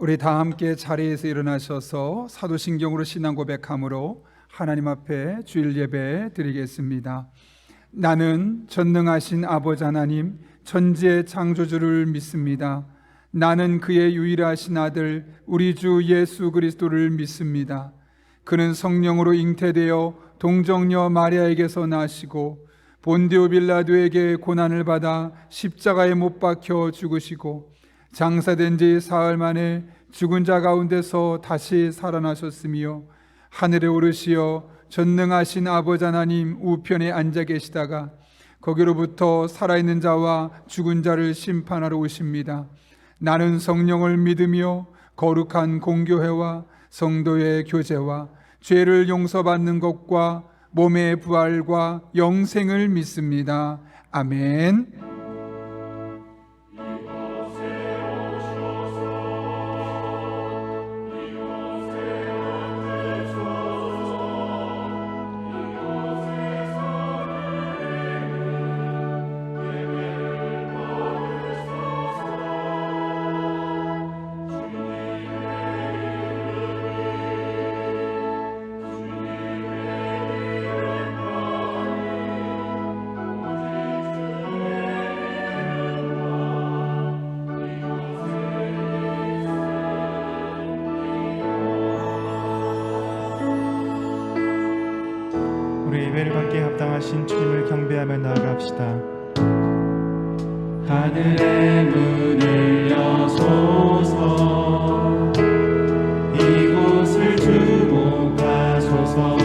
우리 다 함께 자리에서 일어나셔서 사도신경으로 신앙 고백함으로 하나님 앞에 주일 예배 드리겠습니다. 나는 전능하신 아버지 하나님 천지의 창조주를 믿습니다. 나는 그의 유일하신 아들 우리 주 예수 그리스도를 믿습니다. 그는 성령으로 잉태되어 동정녀 마리아에게서 나시고 본디오 빌라도에게 고난을 받아 십자가에 못 박혀 죽으시고 장사된 지 사흘 만에 죽은 자 가운데서 다시 살아나셨으며 하늘에 오르시어 전능하신 아버지 하나님 우편에 앉아 계시다가 거기로부터 살아있는 자와 죽은 자를 심판하러 오십니다. 나는 성령을 믿으며 거룩한 공교회와 성도의 교제와 죄를 용서받는 것과 몸의 부활과 영생을 믿습니다. 아멘. 우리 예배를 받기에 합당하신 주님을 경배하며 나아갑시다. 하늘의 문을 여소서, 이곳을 주목하소서.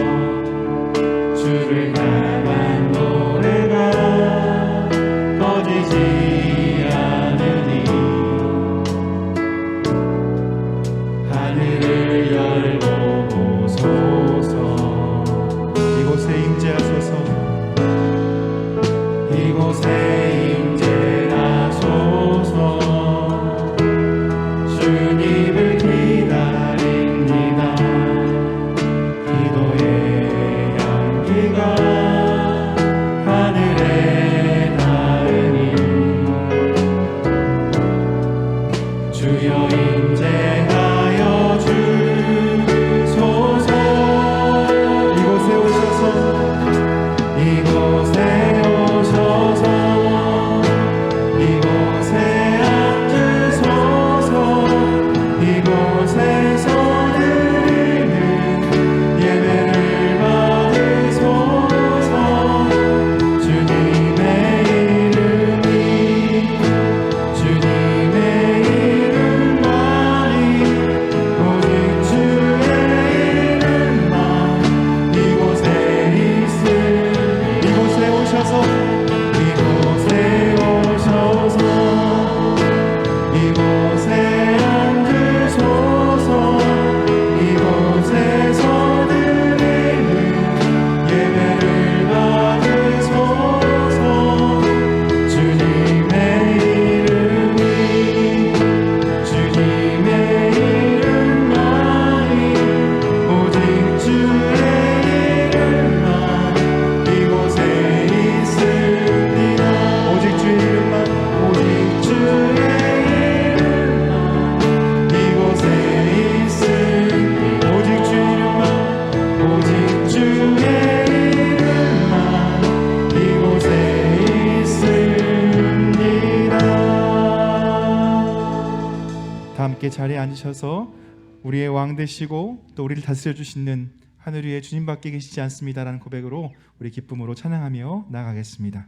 주를 향한 노래가 꺼지지 않으니 하늘을 열고 보소서. 이곳에 임재하소서. 이곳에 임재하소서. 주님을 기다립니다. 기도의 향기가 하늘에 닿으니 주여 임재하여 주소서. 이곳에 오셔서 이곳에 오셔서 이곳에 앉으소서. 이곳에서 드리는 예배를 받으소서. 주님의 이름이 주님의 이름만이 오직 주의 이름만 이곳에 이곳에 오셔서 이곳에 오셔서 이곳에 앉으소서. 이곳에서 드리는 예배를 받으소서. 주님의 이름이 주님의 이름만이 오직 주의 이름만 이곳에 있습니다. 오직 주의 이름만 오직 주의 이름만 이곳에 있습니다. 오직 주의 이름만 오직 주의 이름만 이곳에 있습니다. 다 함께 자리에 앉으셔서 우리의 왕 되시고 또 우리를 다스려 주시는 하늘 위에 주님밖에 계시지 않습니다라는 고백으로 우리 기쁨으로 찬양하며 나아가겠습니다.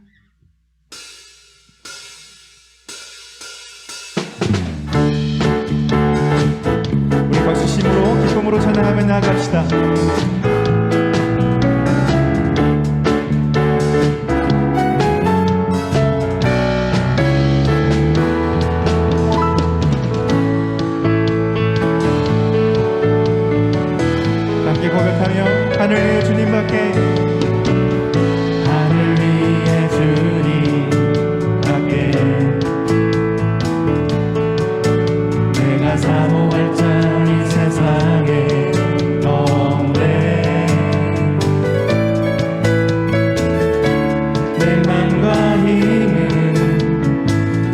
우리 박수심으로 기쁨으로 찬양하며 나아갑시다. 함께 고백하며 하늘 위에 주님밖에 하늘 위에 주님밖에 내가 사모할 자 이 세상에 없네. 내 맘과 힘은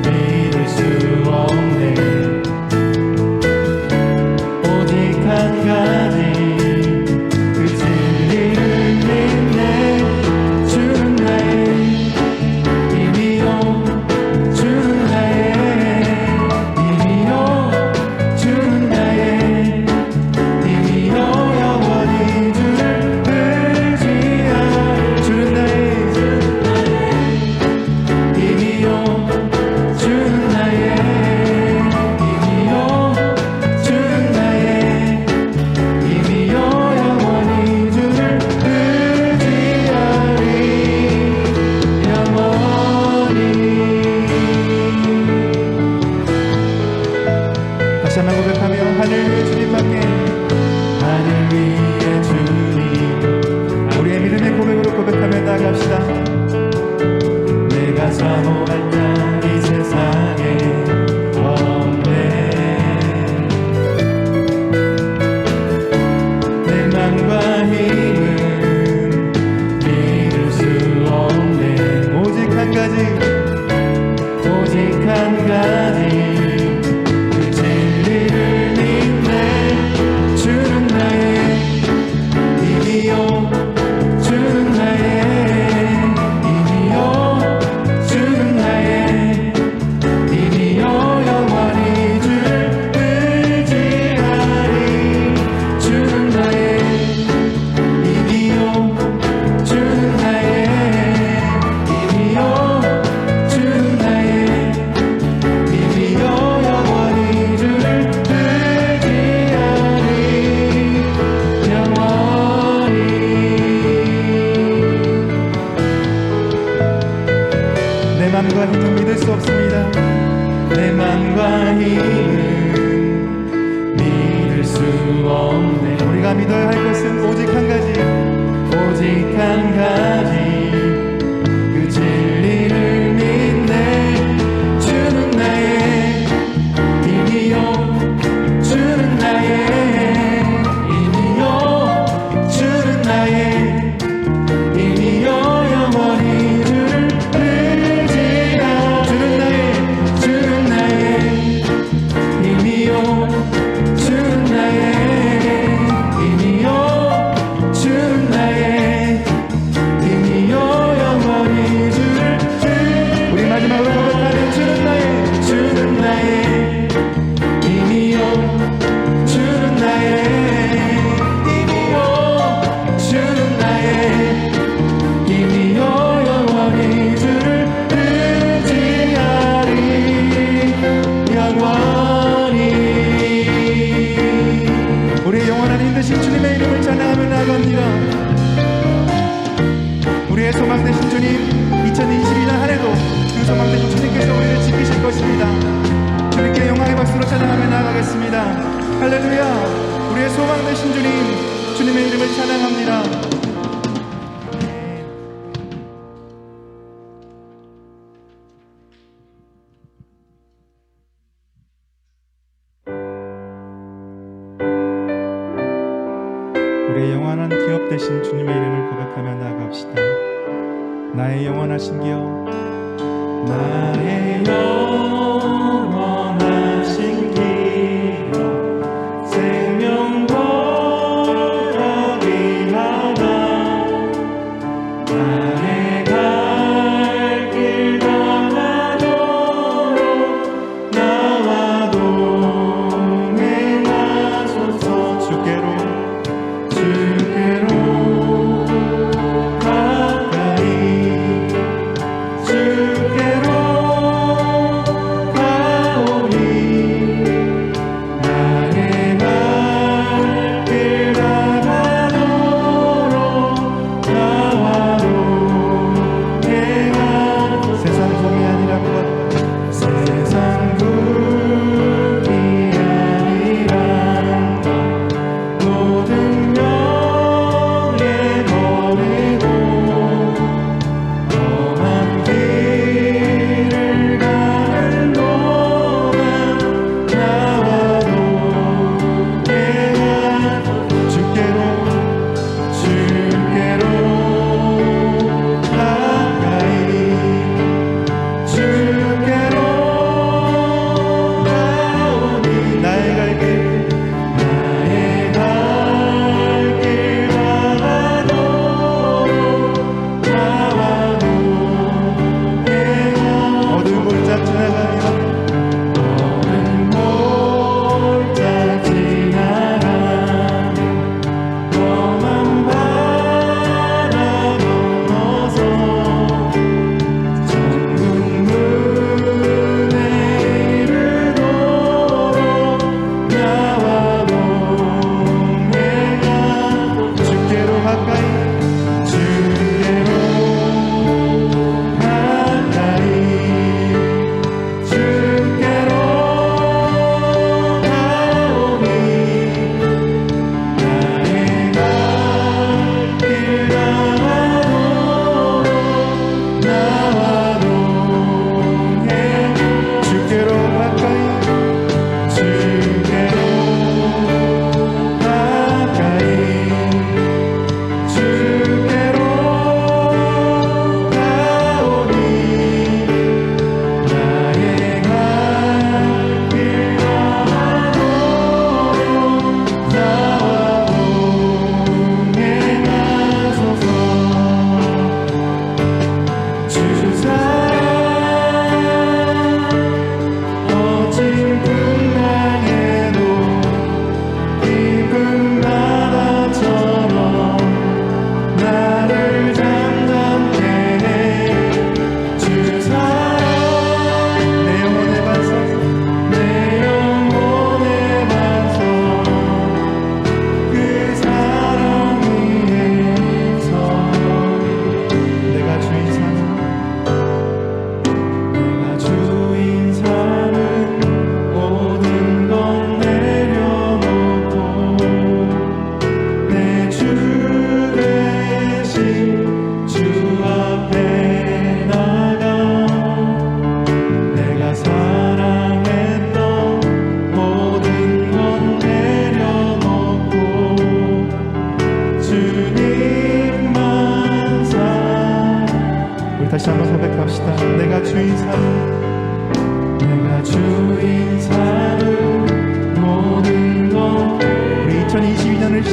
믿을 수 없네. 고백하며 하늘 위에 주님밖에 하늘 위에 주님 우리의 믿음의 고백으로 고백하며 나아갑시다. 내가 사모할 자 이 세상에 없네 내 맘과 힘은 믿을 수 없네 오직 한 가지 오직 한 가지 그 진리를 믿네 주는 나의 힘이요 주는 나의 힘이요 주는 나의 힘이요 영원히 주를 의지하리 주는 나의 힘이요 주는 나의 힘이요 주는 나의 힘이요 영원히 주를 의지하리 영원히 내 맘과 힘은 믿을 수 없습니다. 내 맘과 힘은 믿을 수 없네 우리가 믿어야 할 것은 오직 한 가지 오직 한 가지 그 진리를 믿네 주는 나의 힘이요 주는 나의 힘이요 주는 나의 힘이요 영원히 주를 의지하 주는 나의 힘이요 주는 나의 힘이요 주는 나의 힘이요 영원히 주를 우리 마지막으로 고백하는 주는 나의 힘이요 주는 나의 힘이요 주는 나의 힘이요 영원히 주를 의지하리 영원히 우리의 영원한 힘드신 주님의 이름을 찬양하며 나아갑니다. 우리의 소망 되신 주님 2022년 한 해도 그 소망 되신 주님께서 우리를 지키실 것입니다. 주님께 영광의 박수로 찬양하며 나아가겠습니다. 할렐루야. 우리의 소망 되신 주님 주님의 이름을 찬양합니다. 우리의 영원한 기업 되신 주님의 이름을 고백하며 나아갑시다. 나의 영원하신 기업 나의 영원하신 기업 생명보다 귀하다 나의 갈 길 가나도록 나와 동행하소서 주께로 주께로 가까이 주께로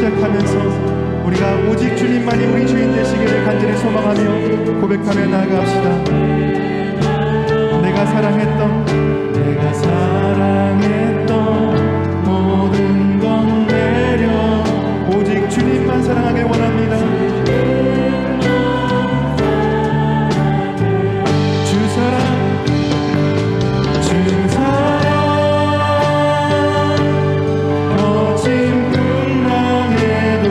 시작하면서 우리가 오직 주님만이 우리 주인 되시기를 간절히 소망하며 고백하며 나아갑시다. 내가 사랑했던 모든 건 내려 오직 주님만 사랑하길 원합니다. 주 사랑 거친 풍랑에도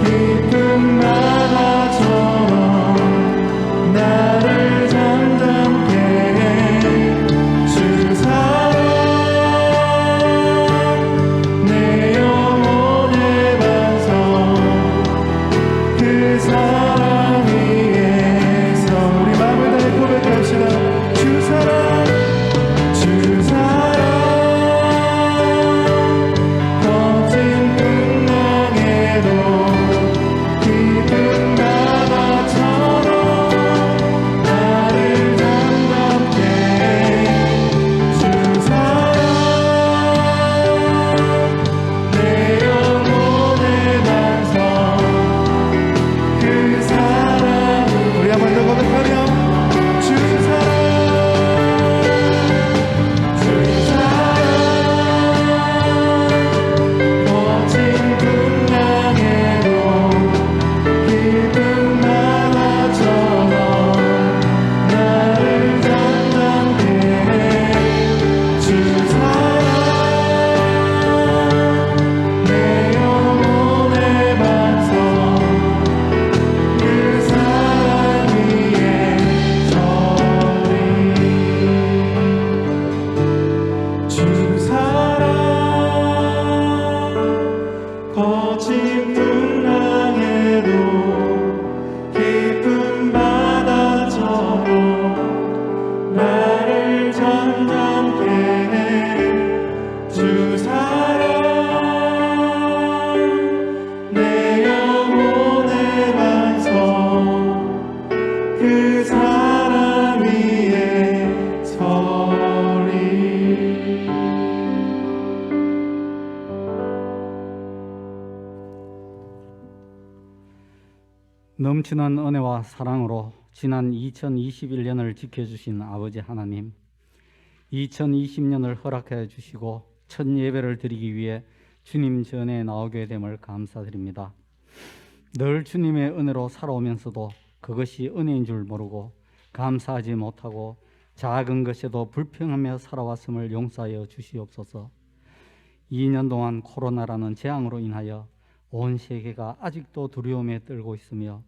깊은 바다처럼 나를 잠잠케 해. 주 사랑 내 영혼의 반석 그 사랑 위에서 우리 마음을 다해 고백합시다. 주 사랑 거친 풍랑에도 깊은 바다처럼 나를 잠잠케 해. 주 사랑 내 영혼의 반석 그 사랑 우리 한 번 더 고백하며 주 사랑 거친 풍랑에도 깊은 바다처럼 나를 잠잠케 해. 주 사랑 내 영혼의 반석 그 사랑 위에 서리. 주 사랑 거친 풍랑에도 깊은 바다처럼 나를 잠잠케 해. 주 사랑 내 영혼의 반석 그 사랑 위에 서리. 넘치는 은혜와 사랑으로 지난 2021년을 지켜주신 아버지 하나님, 2020년을 허락해 주시고 첫 예배를 드리기 위해 주님 전에 나오게 됨을 감사드립니다. 늘 주님의 은혜로 살아오면서도 그것이 은혜인 줄 모르고 감사하지 못하고 작은 것에도 불평하며 살아왔음을 용서하여 주시옵소서. 2년 동안 코로나라는 재앙으로 인하여 온 세계가 아직도 두려움에 떨고 있으며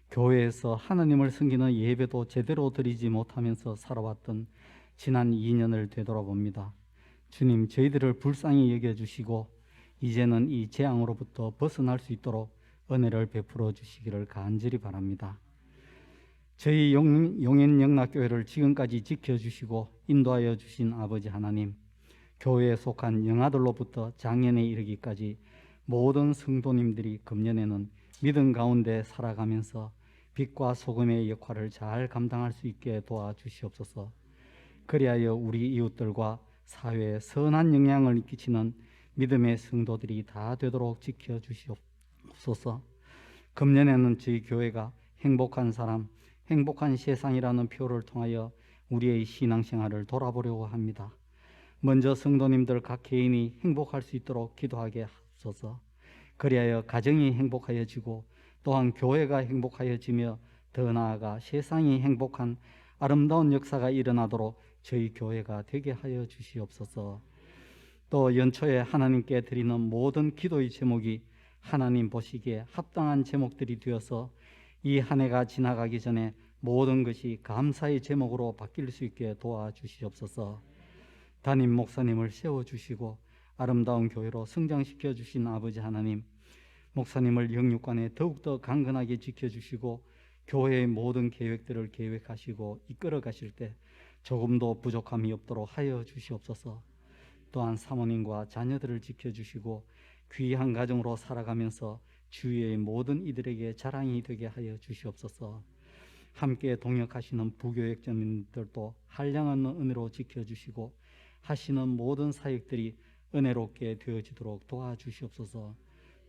교회에서 하나님을 섬기는 예배도 제대로 드리지 못하면서 살아왔던 지난 2년을 되돌아봅니다. 주님, 저희들을 불쌍히 여겨주시고 이제는 이 재앙으로부터 벗어날 수 있도록 은혜를 베풀어 주시기를 간절히 바랍니다. 저희 용인영락교회를 지금까지 지켜주시고 인도하여 주신 아버지 하나님, 교회에 속한 영아들로부터 장년에 이르기까지 모든 성도님들이 금년에는 믿음 가운데 살아가면서 빛과 소금의 역할을 잘 감당할 수 있게 도와주시옵소서. 그리하여 우리 이웃들과 사회에 선한 영향을 끼치는 믿음의 성도들이 다 되도록 지켜주시옵소서. 금년에는 저희 교회가 행복한 사람, 행복한 세상이라는 표를 통하여 우리의 신앙생활을 돌아보려고 합니다. 먼저 성도님들 각 개인이 행복할 수 있도록 기도하게 하옵소서. 그리하여 가정이 행복하여지고 또한 교회가 행복하여지며 더 나아가 세상이 행복한 아름다운 역사가 일어나도록 저희 교회가 되게 하여 주시옵소서. 또 연초에 하나님께 드리는 모든 기도의 제목이 하나님 보시기에 합당한 제목들이 되어서 이 한 해가 지나가기 전에 모든 것이 감사의 제목으로 바뀔 수 있게 도와주시옵소서. 담임 목사님을 세워주시고 아름다운 교회로 성장시켜 주신 아버지 하나님, 목사님을 영육간에 더욱더 강건하게 지켜주시고 교회의 모든 계획들을 계획하시고 이끌어 가실 때 조금도 부족함이 없도록 하여 주시옵소서. 또한 사모님과 자녀들을 지켜주시고 귀한 가정으로 살아가면서 주위의 모든 이들에게 자랑이 되게 하여 주시옵소서. 함께 동역하시는 부교역자님들도 한량한 은혜로 지켜주시고 하시는 모든 사역들이 은혜롭게 되어지도록 도와주시옵소서.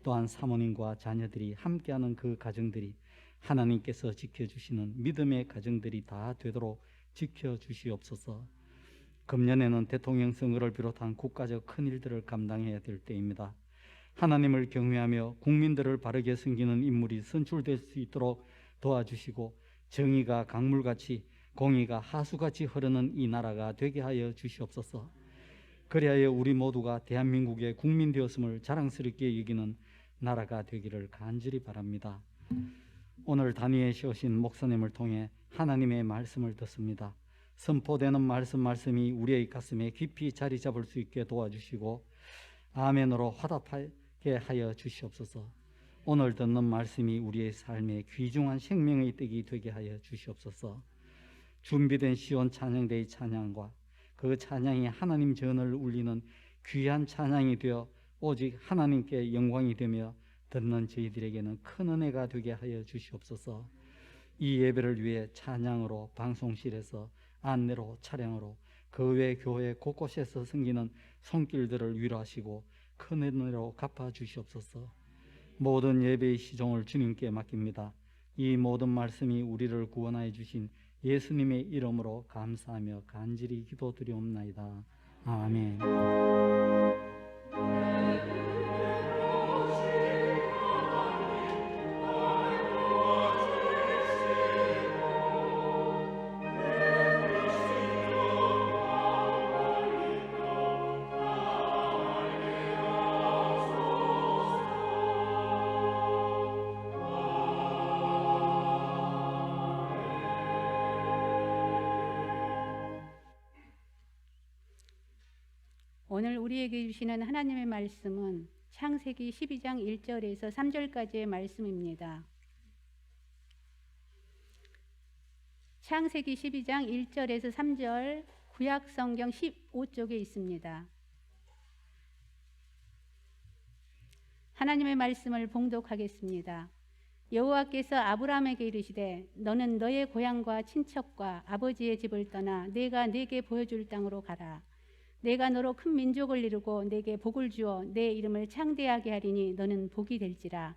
또한 사모님과 자녀들이 함께하는 그 가정들이 하나님께서 지켜주시는 믿음의 가정들이 다 되도록 지켜주시옵소서. 금년에는 대통령 선거를 비롯한 국가적 큰 일들을 감당해야 될 때입니다. 하나님을 경외하며 국민들을 바르게 섬기는 인물이 선출될 수 있도록 도와주시고 정의가 강물같이 공의가 하수같이 흐르는 이 나라가 되게 하여 주시옵소서. 그리하여 우리 모두가 대한민국의 국민 되었음을 자랑스럽게 여기는 나라가 되기를 간절히 바랍니다. 오늘 단위에 세우신 목사님을 통해 하나님의 말씀을 듣습니다. 선포되는 말씀이 우리의 가슴에 깊이 자리 잡을 수 있게 도와주시고 아멘으로 화답하게 하여 주시옵소서. 오늘 듣는 말씀이 우리의 삶의 귀중한 생명의 떡이 되게 하여 주시옵소서. 준비된 시온 찬양대의 찬양과 그 찬양이 하나님 전을 울리는 귀한 찬양이 되어 오직 하나님께 영광이 되며 듣는 저희들에게는 큰 은혜가 되게 하여 주시옵소서. 이 예배를 위해 찬양으로 방송실에서 안내로 차량으로 그 외 교회 곳곳에서 섬기는 손길들을 위로하시고 큰 은혜로 갚아 주시옵소서. 모든 예배의 시종을 주님께 맡깁니다. 이 모든 말씀이 우리를 구원하여 주신 예수님의 이름으로 감사하며 간절히 기도드리옵나이다. 아멘. 오늘 우리에게 주시는 하나님의 말씀은 창세기 12장 1절에서 3절까지의 말씀입니다. 창세기 12장 1절에서 3절 구약성경 15쪽에 있습니다. 하나님의 말씀을 봉독하겠습니다. 여호와께서 아브라함에게 이르시되 너는 너의 고향과 친척과 아버지의 집을 떠나 내가 네게 보여줄 땅으로 가라. 내가 너로 큰 민족을 이루고 내게 복을 주어 내 이름을 창대하게 하리니 너는 복이 될지라.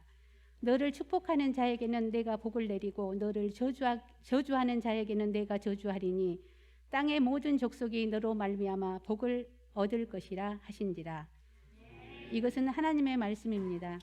너를 축복하는 자에게는 내가 복을 내리고 너를 저주하는 자에게는 내가 저주하리니 땅의 모든 족속이 너로 말미암아 복을 얻을 것이라 하신지라. 이것은 하나님의 말씀입니다.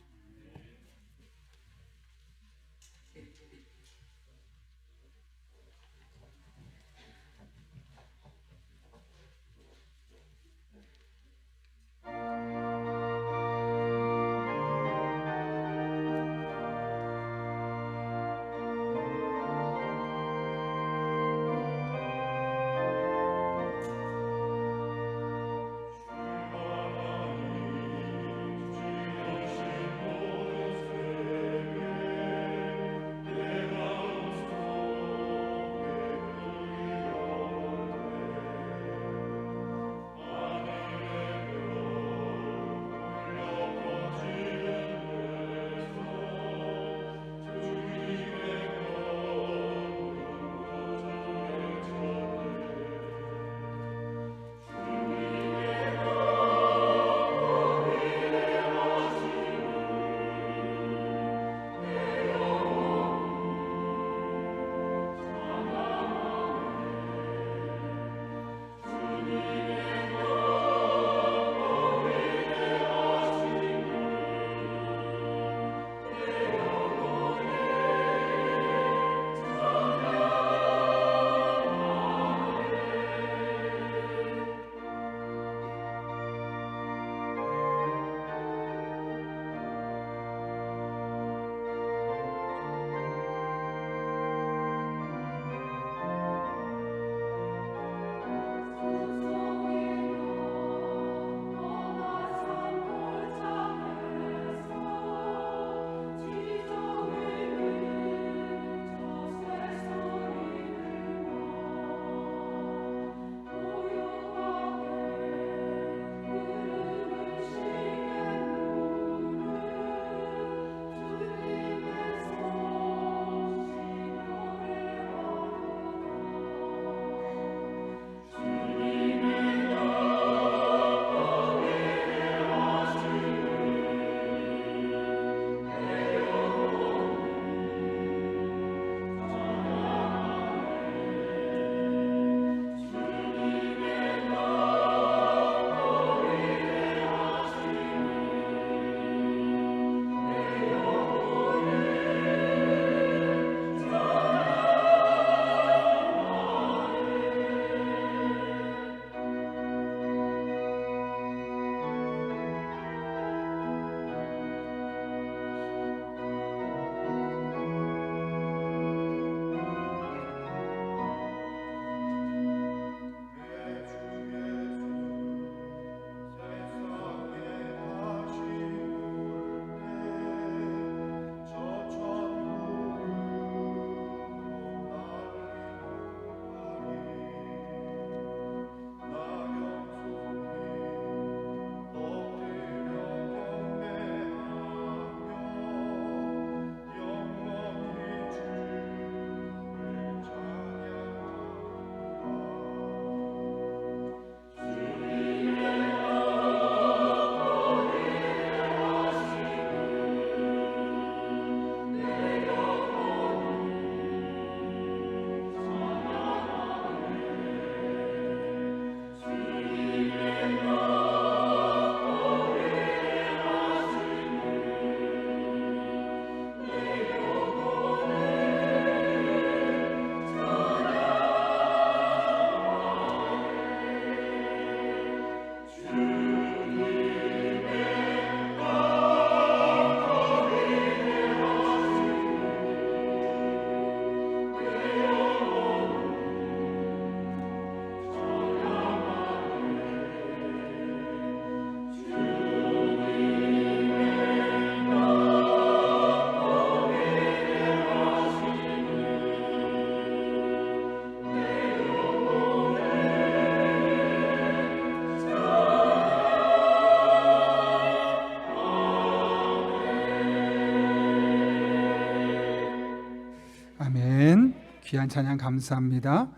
귀한 찬양 감사합니다.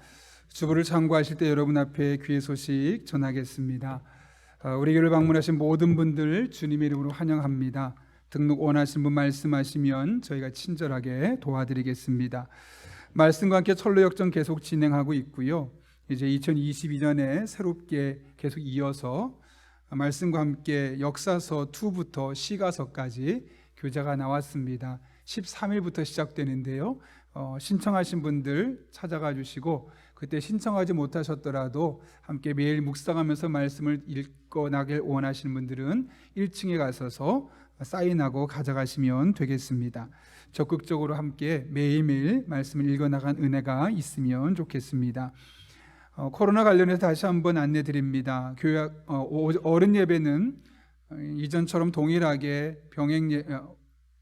주보를 참고하실 때 여러분 앞에 귀의 소식 전하겠습니다. 우리 교회를 방문하신 모든 분들 주님의 이름으로 환영합니다. 등록 원하신 분 말씀하시면 저희가 친절하게 도와드리겠습니다. 말씀과 함께 철로 역정 계속 진행하고 있고요. 이제 2022년에 새롭게 계속 이어서 말씀과 함께 역사서 2부터 시가서까지 교재가 나왔습니다. 13일부터 시작되는데요. 신청하신 분들 찾아가 주시고 그때 신청하지 못하셨더라도 함께 매일 묵상하면서 말씀을 읽어나길 원하시는 분들은 1층에 가셔서 사인하고 가져가시면 되겠습니다. 적극적으로 함께 매일매일 말씀을 읽어나간 은혜가 있으면 좋겠습니다. 코로나 관련해서 다시 한번 안내 드립니다. 어른 예배는 이전처럼 동일하게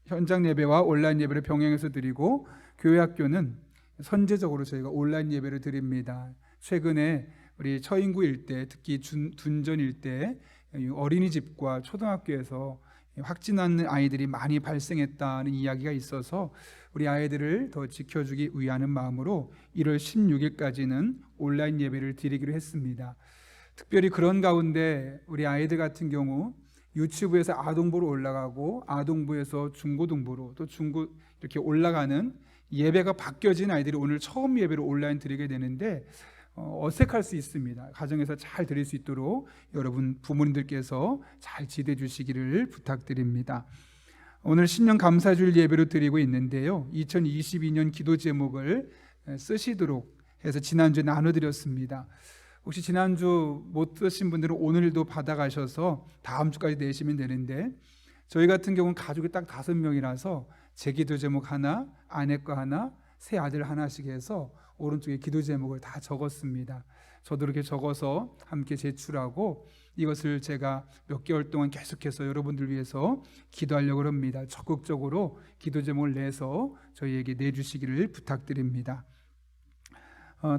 현장 예배와 온라인 예배를 병행해서 드리고 교회 학교는 선제적으로 저희가 온라인 예배를 드립니다. 최근에 우리 처인구 일대, 특히 둔전 일대 어린이집과 초등학교에서 확진하는 아이들이 많이 발생했다는 이야기가 있어서 우리 아이들을 더 지켜주기 위하는 마음으로 1월 16일까지는 온라인 예배를 드리기로 했습니다. 특별히 그런 가운데 우리 아이들 같은 경우 유치부에서 아동부로 올라가고 아동부에서 중고등부로 또 중고 이렇게 올라가는 예배가 바뀌어진 아이들이 오늘 처음 예배를 온라인 드리게 되는데 어색할 수 있습니다. 가정에서 잘 드릴 수 있도록 여러분 부모님들께서 잘 지도해 주시기를 부탁드립니다. 오늘 신년 감사주일 예배로 드리고 있는데요. 2022년 기도 제목을 쓰시도록 해서 지난주에 나눠드렸습니다. 혹시 지난주 못 쓰신 분들은 오늘도 받아가셔서 다음 주까지 내시면 되는데 저희 같은 경우는 가족이 딱 5명이라서 제 기도 제목 하나, 아내 거 하나, 새 아들 하나씩 해서 오른쪽에 기도 제목을 다 적었습니다. 저도 이렇게 적어서 함께 제출하고 이것을 제가 몇 개월 동안 계속해서 여러분들 위해서 기도하려고 합니다. 적극적으로 기도 제목을 내서 저희에게 내주시기를 부탁드립니다.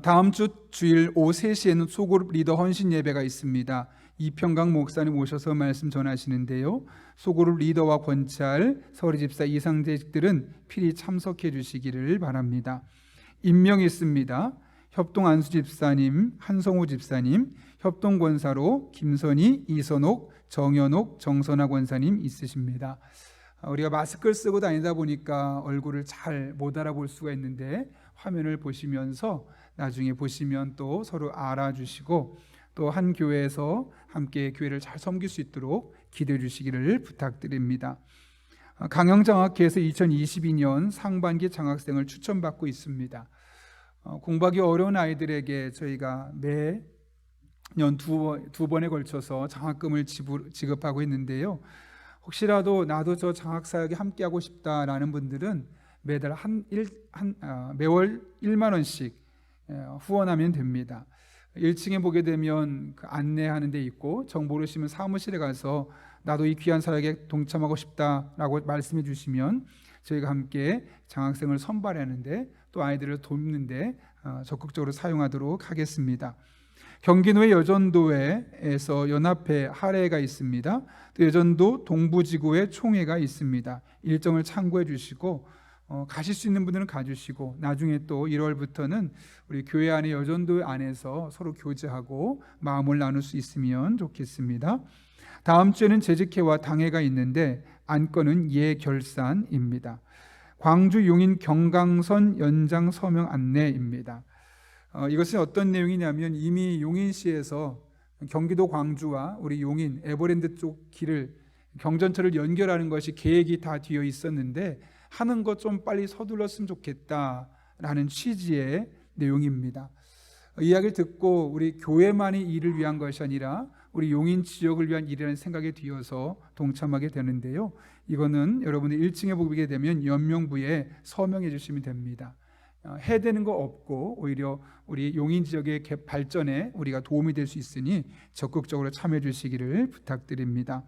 다음 주 주일 오후 3시에는 소그룹 리더 헌신 예배가 있습니다. 이평강 목사님 오셔서 말씀 전하시는데요. 소그룹 리더와 권찰, 서리 집사, 이상재직들은 필히 참석해 주시기를 바랍니다. 임명이 있습니다. 협동 안수 집사님, 한성호 집사님, 협동 권사로 김선희, 이선옥, 정현옥, 정선아 권사님 있으십니다. 우리가 마스크를 쓰고 다니다 보니까 얼굴을 잘 못 알아볼 수가 있는데 화면을 보시면서 나중에 보시면 또 서로 알아주시고 또 한 교회에서 함께 교회를 잘 섬길 수 있도록 기도해 주시기를 부탁드립니다. 강영장학회에서 2022년 상반기 장학생을 추천받고 있습니다. 공부하기 어려운 아이들에게 저희가 매년 두 번에 걸쳐서 장학금을 지급하고 있는데요. 혹시라도 나도 저 장학사역에 함께하고 싶다라는 분들은 매달 매월 1만 원씩 후원하면 됩니다. 1층에 보게 되면 그 안내하는 데 있고 정보를 주시면 사무실에 가서 나도 이 귀한 사역에 동참하고 싶다라고 말씀해 주시면 저희가 함께 장학생을 선발하는데 또 아이들을 돕는데 적극적으로 사용하도록 하겠습니다. 경기도의 여전도회에서 연합회 할애가 있습니다. 또 여전도 동부지구의 총회가 있습니다. 일정을 참고해 주시고 가실 수 있는 분들은 가주시고 나중에 또 1월부터는 우리 교회 안에 여전도 안에서 서로 교제하고 마음을 나눌 수 있으면 좋겠습니다. 다음 주에는 재직회와 당회가 있는데 안건은 예결산입니다. 광주 용인 경강선 연장 서명 안내입니다. 이것은 어떤 내용이냐면 이미 용인시에서 경기도 광주와 우리 용인 에버랜드 쪽 길을 경전철을 연결하는 것이 계획이 다 되어 있었는데 하는 것 좀 빨리 서둘렀으면 좋겠다라는 취지의 내용입니다. 이야기를 듣고 우리 교회만이 이를 위한 것이 아니라 우리 용인 지역을 위한 일이라는 생각이 되어서 동참하게 되는데요. 이거는 여러분들 1층에 보게 되면 연명부에 서명해 주시면 됩니다. 해되는 거 없고 오히려 우리 용인 지역의 발전에 우리가 도움이 될 수 있으니 적극적으로 참여해 주시기를 부탁드립니다.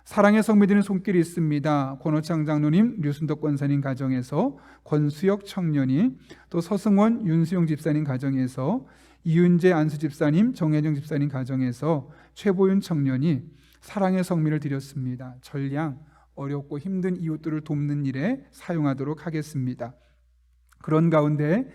사랑의 성미들은 손길이 있습니다. 권호창 장로님, 류순덕 권사님 가정에서 권수혁 청년이, 또 서승원, 윤수용 집사님 가정에서 이윤재 안수 집사님, 정혜정 집사님 가정에서 최보윤 청년이 사랑의 성미를 드렸습니다. 전량 어렵고 힘든 이웃들을 돕는 일에 사용하도록 하겠습니다. 그런 가운데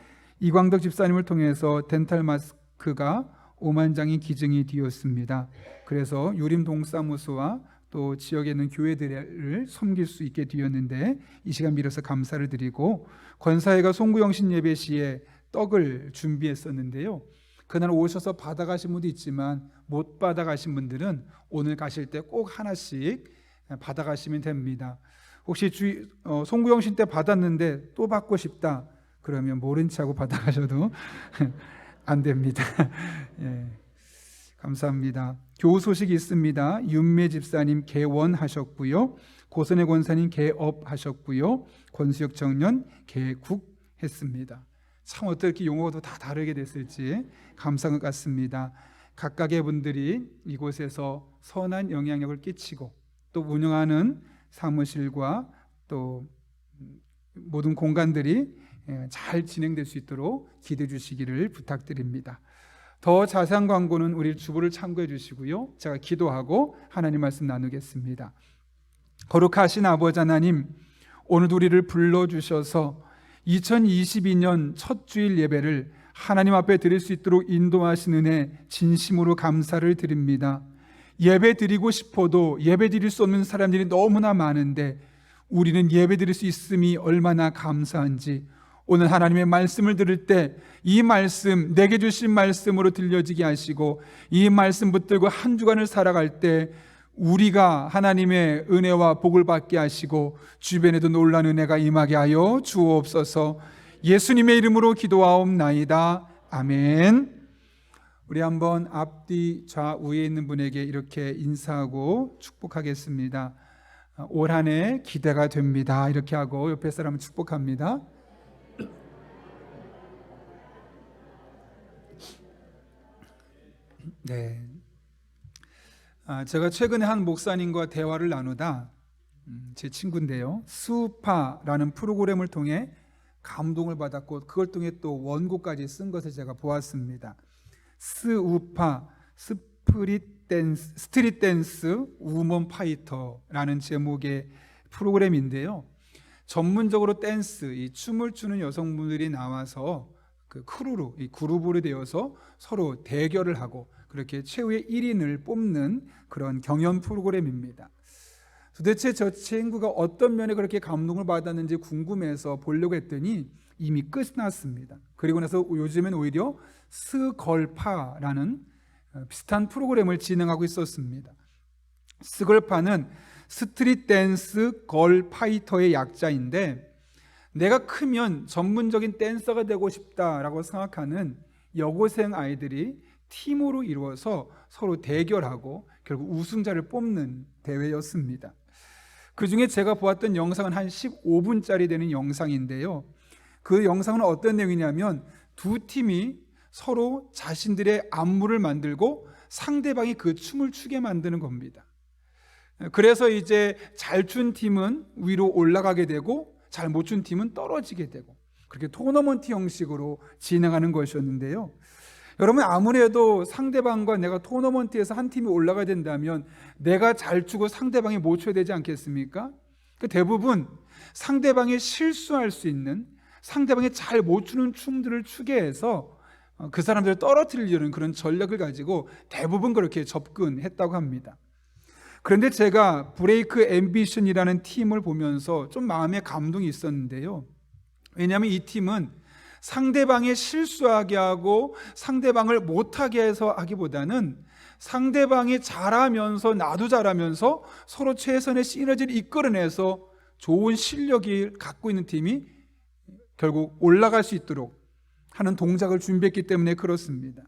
이광덕 집사님을 통해서 덴탈 마스크가 5만 장이 기증이 되었습니다. 그래서 유림 동사무소와 또 지역에 있는 교회들을 섬길 수 있게 되었는데 이 시간 빌어서 감사를 드리고, 권사회가 송구영신 예배 시에 떡을 준비했었는데요. 그날 오셔서 받아가신 분도 있지만 못 받아가신 분들은 오늘 가실 때 꼭 하나씩 받아가시면 됩니다. 혹시 송구영신 때 받았는데 또 받고 싶다 그러면 모른 체 하고 받아가셔도 안 됩니다. 예, 감사합니다. 교우 소식이 있습니다. 윤매 집사님 개원하셨고요. 고선혜 권사님 개업하셨고요. 권수혁 청년 개국했습니다. 참 어떻게 용어도 다 다르게 됐을지 감사한 것 같습니다. 각각의 분들이 이곳에서 선한 영향력을 끼치고 또 운영하는 사무실과 또 모든 공간들이 잘 진행될 수 있도록 기도해 주시기를 부탁드립니다. 더 자세한 광고는 우리 주보를 참고해 주시고요. 제가 기도하고 하나님 말씀 나누겠습니다. 거룩하신 아버지 하나님, 오늘도 우리를 불러주셔서 2022년 첫 주일 예배를 하나님 앞에 드릴 수 있도록 인도하신 은혜 진심으로 감사를 드립니다. 예배 드리고 싶어도 예배 드릴 수 없는 사람들이 너무나 많은데 우리는 예배 드릴 수 있음이 얼마나 감사한지, 오늘 하나님의 말씀을 들을 때 이 말씀, 내게 주신 말씀으로 들려지게 하시고 이 말씀 붙들고 한 주간을 살아갈 때 우리가 하나님의 은혜와 복을 받게 하시고 주변에도 놀라운 은혜가 임하게 하여 주옵소서. 예수님의 이름으로 기도하옵나이다. 아멘. 우리 한번 앞뒤 좌우에 있는 분에게 이렇게 인사하고 축복하겠습니다. 올 한 해 기대가 됩니다. 이렇게 하고 옆에 사람을 축복합니다. 네. 제가 최근에 한 목사님과 대화를 나누다 제 친구인데요, 스우파라는 프로그램을 통해 감동을 받았고 그걸 통해 또 원고까지 쓴 것을 제가 보았습니다. 스우파, 스트릿 댄스 우먼 파이터라는 제목의 프로그램인데요, 전문적으로 댄스, 이 춤을 추는 여성분들이 나와서 그 크루로, 이 그룹으로 되어서 서로 대결을 하고 그렇게 최후의 1인을 뽑는 그런 경연 프로그램입니다. 도대체 저 친구가 어떤 면에 그렇게 감동을 받았는지 궁금해서 보려고 했더니 이미 끝났습니다. 그리고 나서 요즘엔 오히려 스걸파라는 비슷한 프로그램을 진행하고 있었습니다. 스걸파는 스트릿 댄스 걸 파이터의 약자인데, 내가 크면 전문적인 댄서가 되고 싶다라고 생각하는 여고생 아이들이 팀으로 이루어서 서로 대결하고 결국 우승자를 뽑는 대회였습니다. 그 중에 제가 보았던 영상은 한 15분짜리 되는 영상인데요, 그 영상은 어떤 내용이냐면 두 팀이 서로 자신들의 안무를 만들고 상대방이 그 춤을 추게 만드는 겁니다. 그래서 이제 잘 춘 팀은 위로 올라가게 되고 잘 못 춘 팀은 떨어지게 되고 그렇게 토너먼트 형식으로 진행하는 것이었는데요, 여러분 아무래도 상대방과 내가 토너먼트에서 한 팀이 올라가야 된다면 내가 잘 추고 상대방이 못 춰야 되지 않겠습니까? 대부분 상대방이 실수할 수 있는, 상대방이 잘 못 추는 춤들을 추게 해서 그 사람들을 떨어뜨리려는 그런 전략을 가지고 대부분 그렇게 접근했다고 합니다. 그런데 제가 브레이크 앰비션이라는 팀을 보면서 좀 마음에 감동이 있었는데요, 왜냐하면 이 팀은 상대방이 실수하게 하고 상대방을 못하게 해서 하기보다는 상대방이 잘하면서 나도 잘하면서 서로 최선의 시너지를 이끌어내서 좋은 실력을 갖고 있는 팀이 결국 올라갈 수 있도록 하는 동작을 준비했기 때문에 그렇습니다.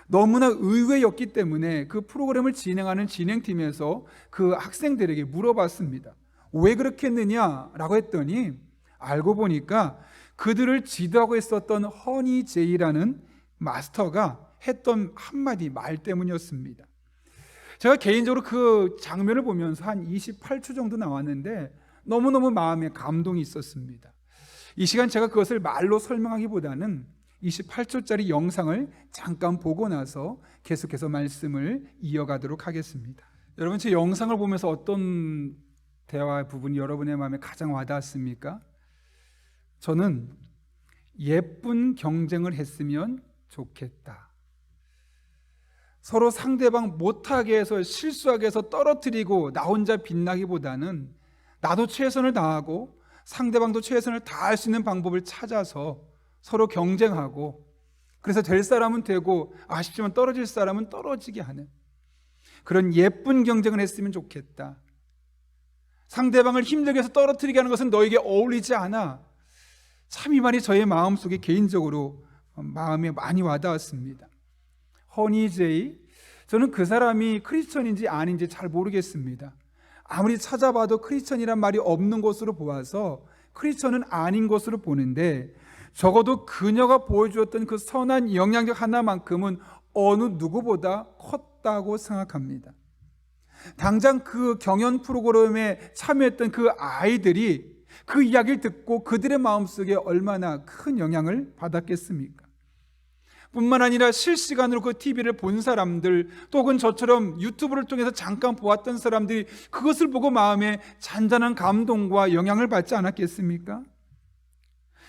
너무나 의외였기 때문에 그 프로그램을 진행하는 진행팀에서 그 학생들에게 물어봤습니다. 왜 그렇게 했느냐라고 했더니 알고 보니까 그들을 지도하고 있었던 허니 제이라는 마스터가 했던 한마디 말 때문이었습니다. 제가 개인적으로 그 장면을 보면서 한 28초 정도 나왔는데 너무너무 마음에 감동이 있었습니다. 이 시간 제가 그것을 말로 설명하기보다는 28초짜리 영상을 잠깐 보고 나서 계속해서 말씀을 이어가도록 하겠습니다. 여러분, 제 영상을 보면서 어떤 대화 부분이 여러분의 마음에 가장 와닿았습니까? 저는 예쁜 경쟁을 했으면 좋겠다. 서로 상대방 못하게 해서 실수하게 해서 떨어뜨리고 나 혼자 빛나기보다는 나도 최선을 다하고 상대방도 최선을 다할 수 있는 방법을 찾아서 서로 경쟁하고, 그래서 될 사람은 되고 아쉽지만 떨어질 사람은 떨어지게 하는 그런 예쁜 경쟁을 했으면 좋겠다. 상대방을 힘들게 해서 떨어뜨리게 하는 것은 너에게 어울리지 않아. 참 이 말이 저의 마음속에 개인적으로 마음에 많이 와닿았습니다. 허니제이, 저는 그 사람이 크리스천인지 아닌지 잘 모르겠습니다. 아무리 찾아봐도 크리스천이란 말이 없는 것으로 보아서 크리스천은 아닌 것으로 보는데, 적어도 그녀가 보여주었던 그 선한 영향력 하나만큼은 어느 누구보다 컸다고 생각합니다. 당장 그 경연 프로그램에 참여했던 그 아이들이 그 이야기를 듣고 그들의 마음속에 얼마나 큰 영향을 받았겠습니까? 뿐만 아니라 실시간으로 그 TV를 본 사람들, 또 혹은 저처럼 유튜브를 통해서 잠깐 보았던 사람들이 그것을 보고 마음에 잔잔한 감동과 영향을 받지 않았겠습니까?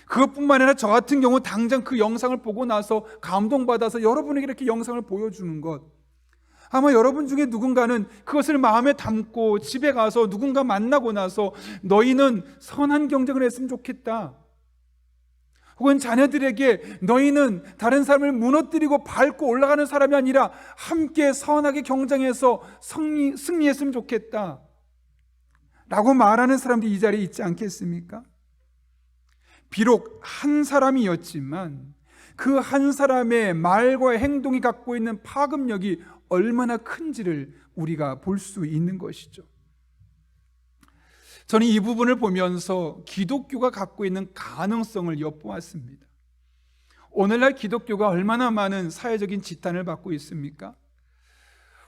그것뿐만 아니라 저 같은 경우 당장 그 영상을 보고 나서 감동받아서 여러분에게 이렇게 영상을 보여주는 것, 아마 여러분 중에 누군가는 그것을 마음에 담고 집에 가서 누군가 만나고 나서 너희는 선한 경쟁을 했으면 좋겠다, 혹은 자녀들에게 너희는 다른 사람을 무너뜨리고 밟고 올라가는 사람이 아니라 함께 선하게 경쟁해서 승리했으면 좋겠다 라고 말하는 사람들이 이 자리에 있지 않겠습니까? 비록 한 사람이었지만 그 한 사람의 말과 행동이 갖고 있는 파급력이 얼마나 큰지를 우리가 볼 수 있는 것이죠. 저는 이 부분을 보면서 기독교가 갖고 있는 가능성을 엿보았습니다. 오늘날 기독교가 얼마나 많은 사회적인 지탄을 받고 있습니까?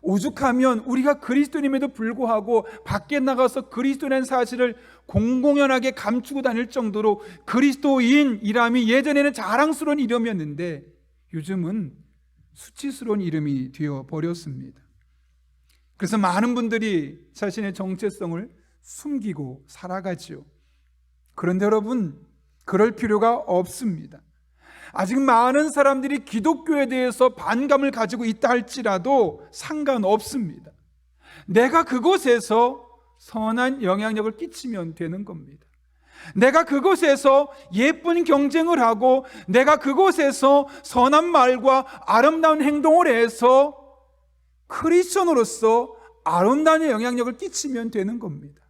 오죽하면 우리가 그리스도인임에도 불구하고 밖에 나가서 그리스도인의 사실을 공공연하게 감추고 다닐 정도로 그리스도인이람이 예전에는 자랑스러운 이름이었는데 요즘은 수치스러운 이름이 되어버렸습니다. 그래서 많은 분들이 자신의 정체성을 숨기고 살아가지요. 그런데 여러분, 그럴 필요가 없습니다. 아직 많은 사람들이 기독교에 대해서 반감을 가지고 있다 할지라도 상관없습니다. 내가 그곳에서 선한 영향력을 끼치면 되는 겁니다. 내가 그곳에서 예쁜 경쟁을 하고 내가 그곳에서 선한 말과 아름다운 행동을 해서 크리스천으로서 아름다운 영향력을 끼치면 되는 겁니다.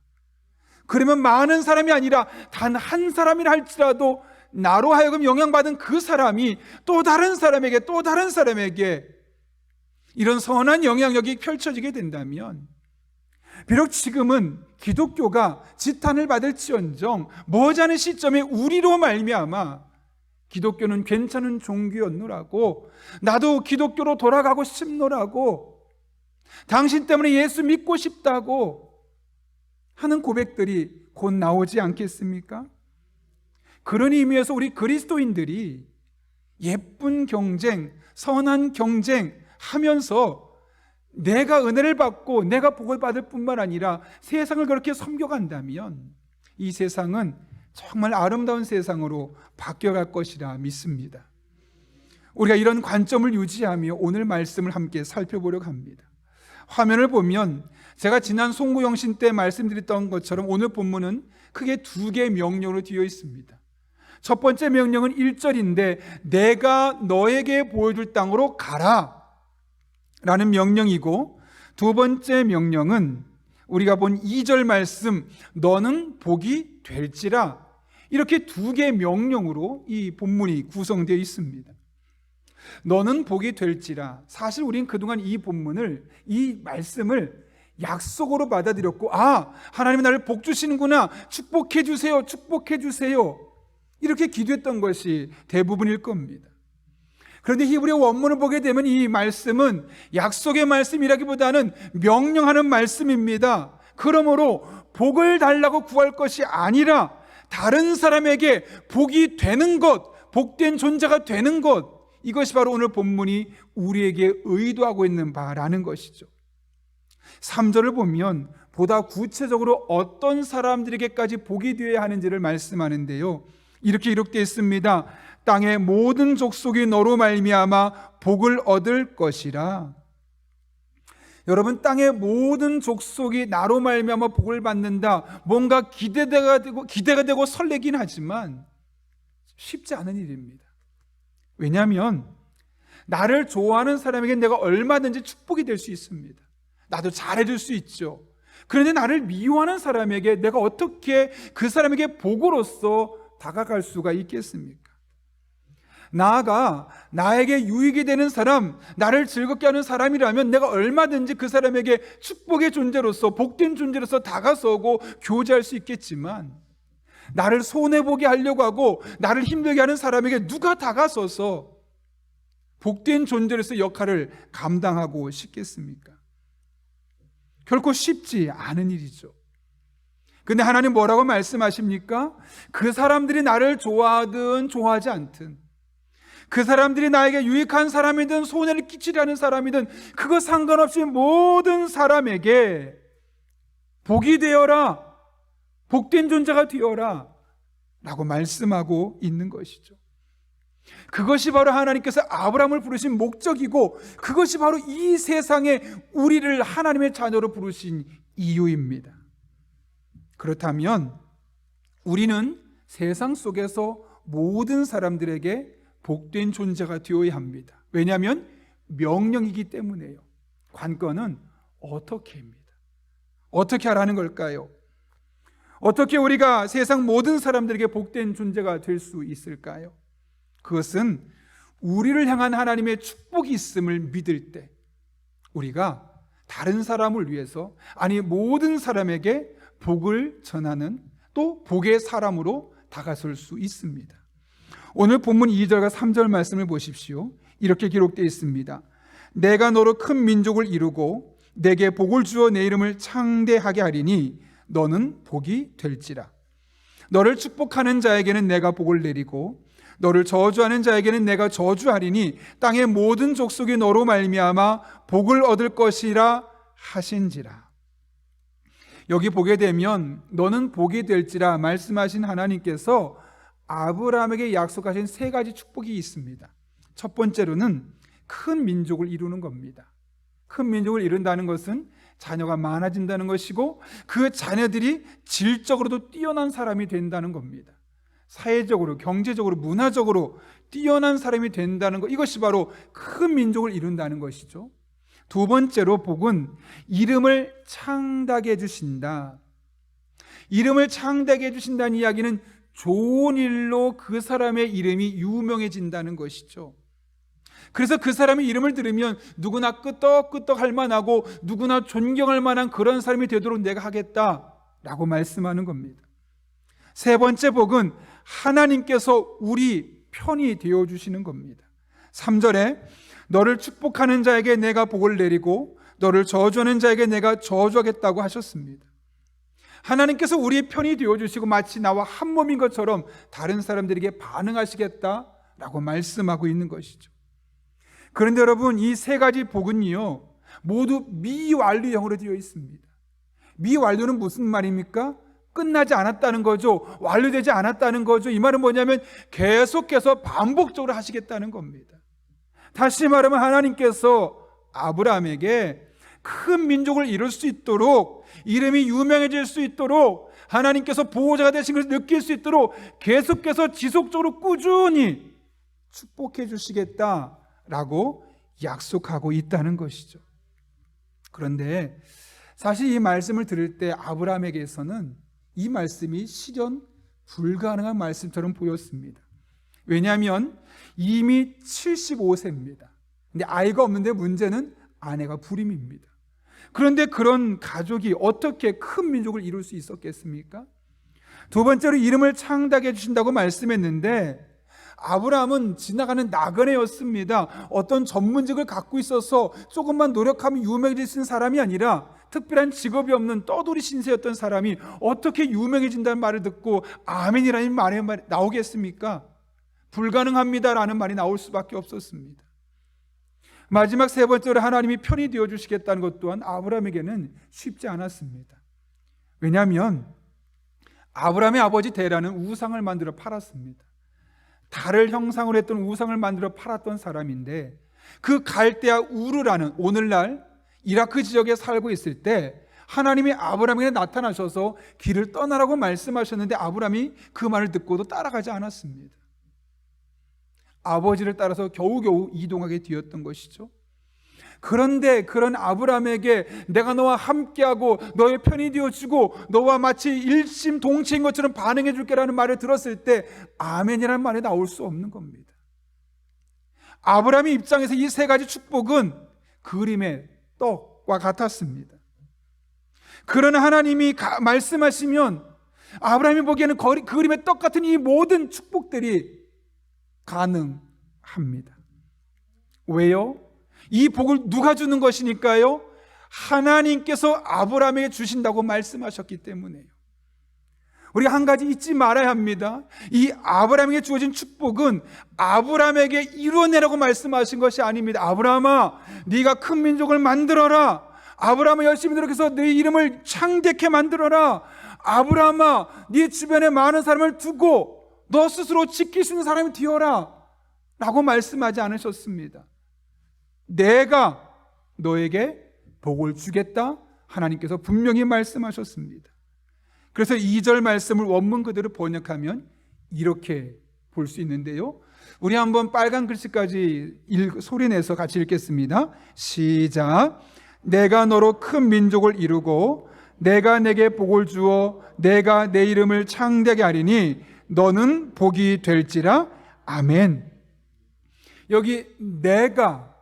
그러면 많은 사람이 아니라 단 한 사람이라 할지라도 나로 하여금 영향받은 그 사람이 또 다른 사람에게 이런 선한 영향력이 펼쳐지게 된다면, 비록 지금은 기독교가 지탄을 받을지언정 머지않은 시점에 우리로 말미암아 기독교는 괜찮은 종교였노라고, 나도 기독교로 돌아가고 싶노라고, 당신 때문에 예수 믿고 싶다고 하는 고백들이 곧 나오지 않겠습니까? 그런 의미에서 우리 그리스도인들이 예쁜 경쟁, 선한 경쟁 하면서 내가 은혜를 받고 내가 복을 받을 뿐만 아니라 세상을 그렇게 섬겨간다면 이 세상은 정말 아름다운 세상으로 바뀌어갈 것이라 믿습니다. 우리가 이런 관점을 유지하며 오늘 말씀을 함께 살펴보려고 합니다. 화면을 보면 제가 지난 송구영신 때 말씀드렸던 것처럼 오늘 본문은 크게 두 개의 명령으로 되어 있습니다. 첫 번째 명령은 1절인데 내가 너에게 보여줄 땅으로 가라 라는 명령이고, 두 번째 명령은 우리가 본 2절 말씀 너는 복이 될지라, 이렇게 두 개의 명령으로 이 본문이 구성되어 있습니다. 너는 복이 될지라, 사실 우리는 그동안 이 본문을, 이 말씀을 약속으로 받아들였고, 하나님이 나를 복 주시는구나, 축복해 주세요, 축복해 주세요, 이렇게 기도했던 것이 대부분일 겁니다. 그런데 히브리어 원문을 보게 되면 이 말씀은 약속의 말씀이라기보다는 명령하는 말씀입니다. 그러므로 복을 달라고 구할 것이 아니라 다른 사람에게 복이 되는 것, 복된 존재가 되는 것, 이것이 바로 오늘 본문이 우리에게 의도하고 있는 바라는 것이죠. 3절을 보면 보다 구체적으로 어떤 사람들에게까지 복이 되어야 하는지를 말씀하는데요, 이렇게 기록되어 있습니다. 땅의 모든 족속이 너로 말미암아 복을 얻을 것이라. 여러분, 땅의 모든 족속이 나로 말미암아 복을 받는다. 뭔가 기대가 되고 설레긴 하지만 쉽지 않은 일입니다. 왜냐하면 나를 좋아하는 사람에게 내가 얼마든지 축복이 될 수 있습니다. 나도 잘해줄 수 있죠. 그런데 나를 미워하는 사람에게 내가 어떻게 그 사람에게 복으로서 다가갈 수가 있겠습니까? 나아가 나에게 유익이 되는 사람, 나를 즐겁게 하는 사람이라면 내가 얼마든지 그 사람에게 축복의 존재로서, 복된 존재로서 다가서고 교제할 수 있겠지만, 나를 손해보게 하려고 하고 나를 힘들게 하는 사람에게 누가 다가서서 복된 존재로서 역할을 감당하고 싶겠습니까? 결코 쉽지 않은 일이죠. 근데 하나님 뭐라고 말씀하십니까? 그 사람들이 나를 좋아하든 좋아하지 않든, 그 사람들이 나에게 유익한 사람이든 손해를 끼치려는 사람이든 그거 상관없이 모든 사람에게 복이 되어라, 복된 존재가 되어라 라고 말씀하고 있는 것이죠. 그것이 바로 하나님께서 아브라함을 부르신 목적이고, 그것이 바로 이 세상에 우리를 하나님의 자녀로 부르신 이유입니다. 그렇다면 우리는 세상 속에서 모든 사람들에게 복된 존재가 되어야 합니다. 왜냐하면 명령이기 때문에요. 관건은 어떻게입니다. 어떻게 하라는 걸까요? 어떻게 우리가 세상 모든 사람들에게 복된 존재가 될 수 있을까요? 그것은 우리를 향한 하나님의 축복이 있음을 믿을 때 우리가 다른 사람을 위해서, 아니 모든 사람에게 복을 전하는, 또 복의 사람으로 다가설 수 있습니다. 오늘 본문 2절과 3절 말씀을 보십시오. 이렇게 기록되어 있습니다. 내가 너로 큰 민족을 이루고 내게 복을 주어 내 이름을 창대하게 하리니 너는 복이 될지라. 너를 축복하는 자에게는 내가 복을 내리고 너를 저주하는 자에게는 내가 저주하리니 땅의 모든 족속이 너로 말미암아 복을 얻을 것이라 하신지라. 여기 보게 되면 너는 복이 될지라 말씀하신 하나님께서 아브라함에게 약속하신 세 가지 축복이 있습니다. 첫 번째로는 큰 민족을 이루는 겁니다. 큰 민족을 이룬다는 것은 자녀가 많아진다는 것이고, 그 자녀들이 질적으로도 뛰어난 사람이 된다는 겁니다. 사회적으로, 경제적으로, 문화적으로 뛰어난 사람이 된다는 것, 이것이 바로 큰 민족을 이룬다는 것이죠. 두 번째로 복은 이름을 창대하게 해주신다. 이름을 창대하게 해주신다는 이야기는 좋은 일로 그 사람의 이름이 유명해진다는 것이죠. 그래서 그 사람의 이름을 들으면 누구나 끄떡끄떡 할 만하고 누구나 존경할 만한 그런 사람이 되도록 내가 하겠다라고 말씀하는 겁니다. 세 번째 복은 하나님께서 우리 편이 되어주시는 겁니다. 3절에 너를 축복하는 자에게 내가 복을 내리고 너를 저주하는 자에게 내가 저주하겠다고 하셨습니다. 하나님께서 우리의 편이 되어주시고 마치 나와 한 몸인 것처럼 다른 사람들에게 반응하시겠다라고 말씀하고 있는 것이죠. 그런데 여러분, 이 세 가지 복은요 모두 미완료형으로 되어 있습니다. 미완료는 무슨 말입니까? 끝나지 않았다는 거죠. 완료되지 않았다는 거죠. 이 말은 뭐냐면 계속해서 반복적으로 하시겠다는 겁니다. 다시 말하면 하나님께서 아브라함에게 큰 민족을 이룰 수 있도록, 이름이 유명해질 수 있도록, 하나님께서 보호자가 되신 것을 느낄 수 있도록 계속해서 지속적으로 꾸준히 축복해 주시겠다라고 약속하고 있다는 것이죠. 그런데 사실 이 말씀을 들을 때 아브라함에게서는 이 말씀이 실현 불가능한 말씀처럼 보였습니다. 왜냐하면 이미 75세입니다. 근데 아이가 없는데 문제는 아내가 불임입니다. 그런데 그런 가족이 어떻게 큰 민족을 이룰 수 있었겠습니까? 두 번째로 이름을 창대하게 해주신다고 말씀했는데, 아브라함은 지나가는 나그네였습니다. 어떤 전문직을 갖고 있어서 조금만 노력하면 유명해질 수 있는 사람이 아니라 특별한 직업이 없는 떠돌이 신세였던 사람이 어떻게 유명해진다는 말을 듣고 아멘이라는 말이 나오겠습니까? 불가능합니다라는 말이 나올 수밖에 없었습니다. 마지막 세 번째로 하나님이 편이 되어주시겠다는 것 또한 아브라함에게는 쉽지 않았습니다. 왜냐하면 아브라함의 아버지 데라는 우상을 만들어 팔았습니다. 달을 형상으로 했던 우상을 만들어 팔았던 사람인데, 그 갈대아 우르라는, 오늘날 이라크 지역에 살고 있을 때 하나님이 아브라함에게 나타나셔서 길을 떠나라고 말씀하셨는데 아브라함이 그 말을 듣고도 따라가지 않았습니다. 아버지를 따라서 겨우겨우 이동하게 되었던 것이죠. 그런데 그런 아브라함에게 내가 너와 함께하고 너의 편이 되어주고 너와 마치 일심동체인 것처럼 반응해 줄게라는 말을 들었을 때 아멘이라는 말이 나올 수 없는 겁니다. 아브라함의 입장에서 이 세 가지 축복은 그림의 떡과 같았습니다. 그러나 하나님이 말씀하시면 아브라함이 보기에는 그림의 떡 같은 이 모든 축복들이 가능합니다. 왜요? 이 복을 누가 주는 것이니까요? 하나님께서 아브라함에게 주신다고 말씀하셨기 때문에요. 우리가 한 가지 잊지 말아야 합니다. 이 아브라함에게 주어진 축복은 아브라함에게 이루어내라고 말씀하신 것이 아닙니다. 아브라함아, 네가 큰 민족을 만들어라. 아브라함아, 열심히 노력해서 네 이름을 창대케 만들어라. 아브라함아, 네 주변에 많은 사람을 두고 너 스스로 지킬 수 있는 사람이 되어라 라고 말씀하지 않으셨습니다. 내가 너에게 복을 주겠다, 하나님께서 분명히 말씀하셨습니다. 그래서 2절 말씀을 원문 그대로 번역하면 이렇게 볼 수 있는데요, 우리 한번 빨간 글씨까지 소리내서 같이 읽겠습니다. 시작. 내가 너로 큰 민족을 이루고 내가 내게 복을 주어 내가 내 이름을 창대하게 하리니 너는 복이 될지라. 아멘. 여기 내가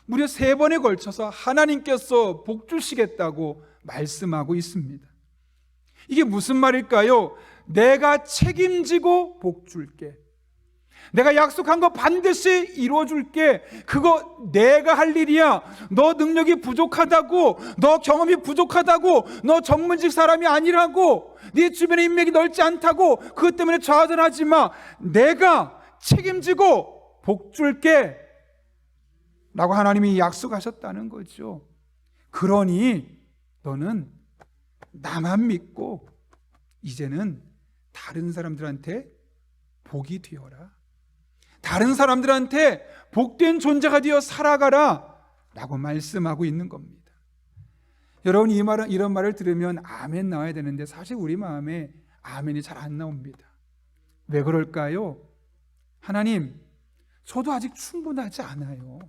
무려 3번에 걸쳐서 하나님께서 복 주시겠다고 말씀하고 있습니다. 이게 무슨 말일까요? 내가 책임지고 복 줄게. 내가 약속한 거 반드시 이루어줄게. 그거 내가 할 일이야. 너 능력이 부족하다고, 너 경험이 부족하다고, 너 전문직 사람이 아니라고, 네 주변에 인맥이 넓지 않다고 그것 때문에 좌절하지 마. 내가 책임지고 복 줄게 라고 하나님이 약속하셨다는 거죠. 그러니 너는 나만 믿고 이제는 다른 사람들한테 복이 되어라. 다른 사람들한테 복된 존재가 되어 살아가라 라고 말씀하고 있는 겁니다. 여러분, 이런 말을 들으면 아멘 나와야 되는데 사실 우리 마음에 아멘이 잘 안 나옵니다. 왜 그럴까요? 하나님, 저도 아직 충분하지 않아요.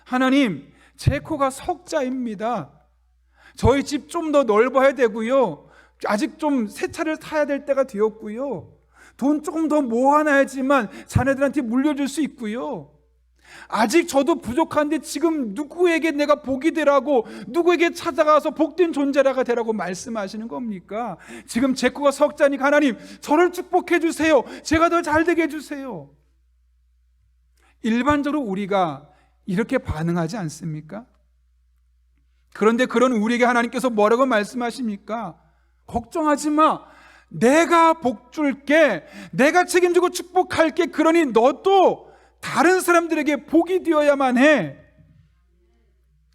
하나님, 제 코가 석자입니다. 저희 집 좀 더 넓어야 되고요. 아직 좀 새 차를 타야 될 때가 되었고요. 돈 조금 더 모아놔야지만 자네들한테 물려줄 수 있고요. 아직 저도 부족한데 지금 누구에게 내가 복이 되라고, 누구에게 찾아가서 복된 존재라가 되라고 말씀하시는 겁니까? 지금 제 코가 석자니까 하나님, 저를 축복해 주세요. 제가 더 잘되게 해주세요. 일반적으로 우리가 이렇게 반응하지 않습니까? 그런데 그런 우리에게 하나님께서 뭐라고 말씀하십니까? 걱정하지 마. 내가 복 줄게. 내가 책임지고 축복할게. 그러니 너도 다른 사람들에게 복이 되어야만 해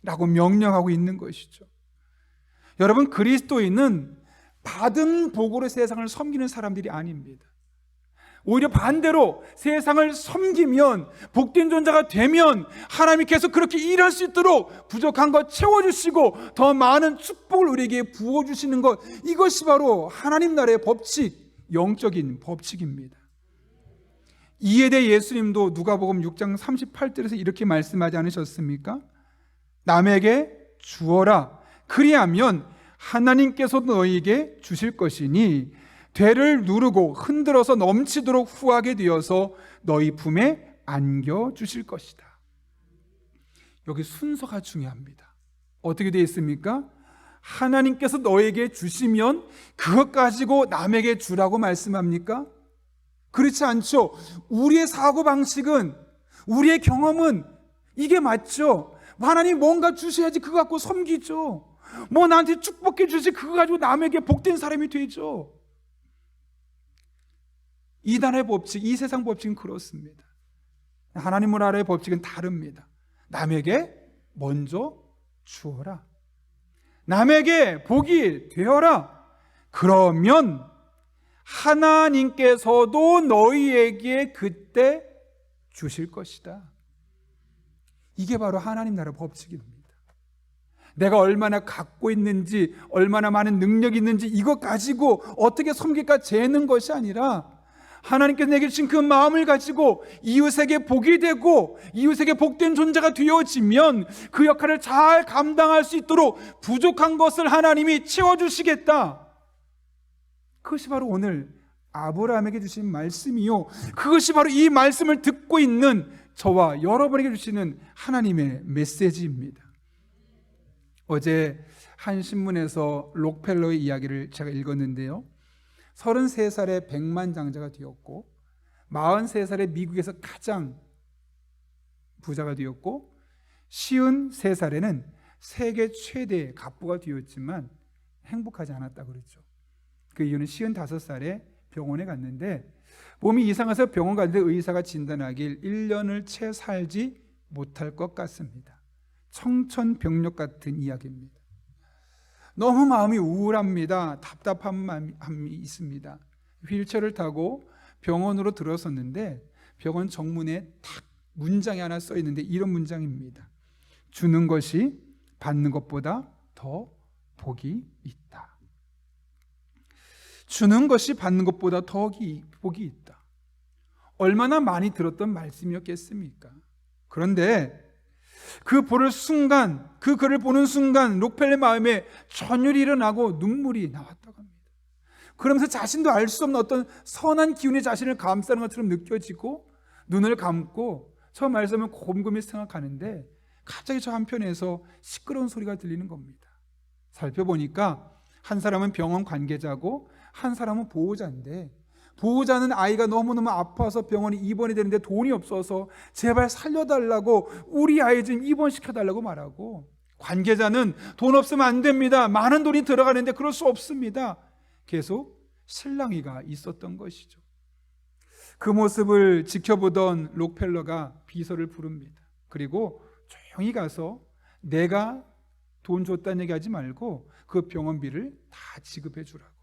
라고 명령하고 있는 것이죠. 여러분, 그리스도인은 받은 복으로 세상을 섬기는 사람들이 아닙니다. 오히려 반대로 세상을 섬기면, 복된 존재가 되면 하나님이 계속 그렇게 일할 수 있도록 부족한 것 채워주시고 더 많은 축복을 우리에게 부어주시는 것, 이것이 바로 하나님 나라의 법칙, 영적인 법칙입니다. 이에 대해 예수님도 누가복음 6장 38절에서 이렇게 말씀하지 않으셨습니까? 남에게 주어라. 그리하면 하나님께서 너희에게 주실 것이니 되를 누르고 흔들어서 넘치도록 후하게 되어서 너희 품에 안겨 주실 것이다. 여기 순서가 중요합니다. 어떻게 되어 있습니까? 하나님께서 너에게 주시면 그것 가지고 남에게 주라고 말씀합니까? 그렇지 않죠. 우리의 사고방식은, 우리의 경험은 이게 맞죠. 하나님 뭔가 주셔야지 그거 갖고 섬기죠. 뭐 나한테 축복해 주지 그거 가지고 남에게 복된 사람이 되죠. 이 나라의 법칙, 이 세상 법칙은 그렇습니다. 하나님 나라의 법칙은 다릅니다. 남에게 먼저 주어라. 남에게 복이 되어라. 그러면 하나님께서도 너희에게 그때 주실 것이다. 이게 바로 하나님 나라 법칙입니다. 내가 얼마나 갖고 있는지, 얼마나 많은 능력이 있는지 이것 가지고 어떻게 섬길까 재는 것이 아니라 하나님께서 내게 주신 그 마음을 가지고 이웃에게 복이 되고 이웃에게 복된 존재가 되어지면 그 역할을 잘 감당할 수 있도록 부족한 것을 하나님이 채워주시겠다. 그것이 바로 오늘 아브라함에게 주신 말씀이요, 그것이 바로 이 말씀을 듣고 있는 저와 여러분에게 주시는 하나님의 메시지입니다. 어제 한 신문에서 록펠러의 이야기를 제가 읽었는데요, 33살에 백만장자가 되었고 43살에 미국에서 가장 부자가 되었고 53살에는 세계 최대 갑부가 되었지만 행복하지 않았다고 그랬죠. 그 이유는 55살에 병원에 갔는데 몸이 이상해서 병원 갔는데 의사가 진단하길 1년을 채 살지 못할 것 같습니다. 청천벽력 같은 이야기입니다. 너무 마음이 우울합니다. 답답한 마음이 있습니다. 휠체어를 타고 병원으로 들어섰는데 병원 정문에 딱 문장이 하나 써 있는데 이런 문장입니다. 주는 것이 받는 것보다 더 복이 있다. 주는 것이 받는 것보다 더 복이 있다. 얼마나 많이 들었던 말씀이었겠습니까? 그런데 그 글을 보는 순간 록펠러의 마음에 전율이 일어나고 눈물이 나왔다고 합니다. 그러면서 자신도 알 수 없는 어떤 선한 기운이 자신을 감싸는 것처럼 느껴지고 눈을 감고 저 말씀을 곰곰이 생각하는데 갑자기 저 한편에서 시끄러운 소리가 들리는 겁니다. 살펴보니까 한 사람은 병원 관계자고 한 사람은 보호자인데, 보호자는 아이가 너무너무 아파서 병원에 입원이 되는데 돈이 없어서 제발 살려달라고, 우리 아이 좀 입원시켜달라고 말하고, 관계자는 돈 없으면 안 됩니다, 많은 돈이 들어가는데 그럴 수 없습니다, 계속 실랑이가 있었던 것이죠. 그 모습을 지켜보던 록펠러가 비서를 부릅니다. 그리고 조용히 가서 내가 돈 줬다는 얘기 하지 말고 그 병원비를 다 지급해 주라고.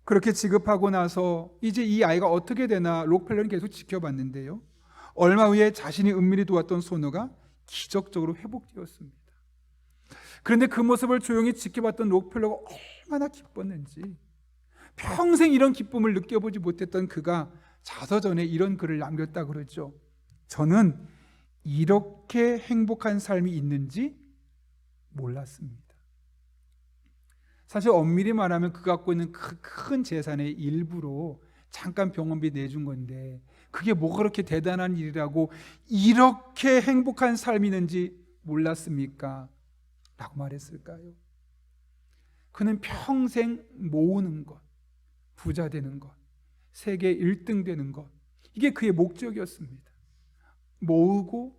그렇게 지급하고 나서 이제 이 아이가 어떻게 되나 록펠러는 계속 지켜봤는데요, 얼마 후에 자신이 은밀히 도왔던 소녀가 기적적으로 회복되었습니다. 그런데 그 모습을 조용히 지켜봤던 록펠러가 얼마나 기뻤는지, 평생 이런 기쁨을 느껴보지 못했던 그가 자서전에 이런 글을 남겼다고 그러죠. 저는 이렇게 행복한 삶이 있는지 몰랐습니다. 사실 엄밀히 말하면 그가 갖고 있는 큰 재산의 일부로 잠깐 병원비 내준 건데 그게 뭐가 그렇게 대단한 일이라고 이렇게 행복한 삶이 있는지 몰랐습니까? 라고 말했을까요? 그는 평생 모으는 것, 부자 되는 것, 세계 1등 되는 것, 이게 그의 목적이었습니다. 모으는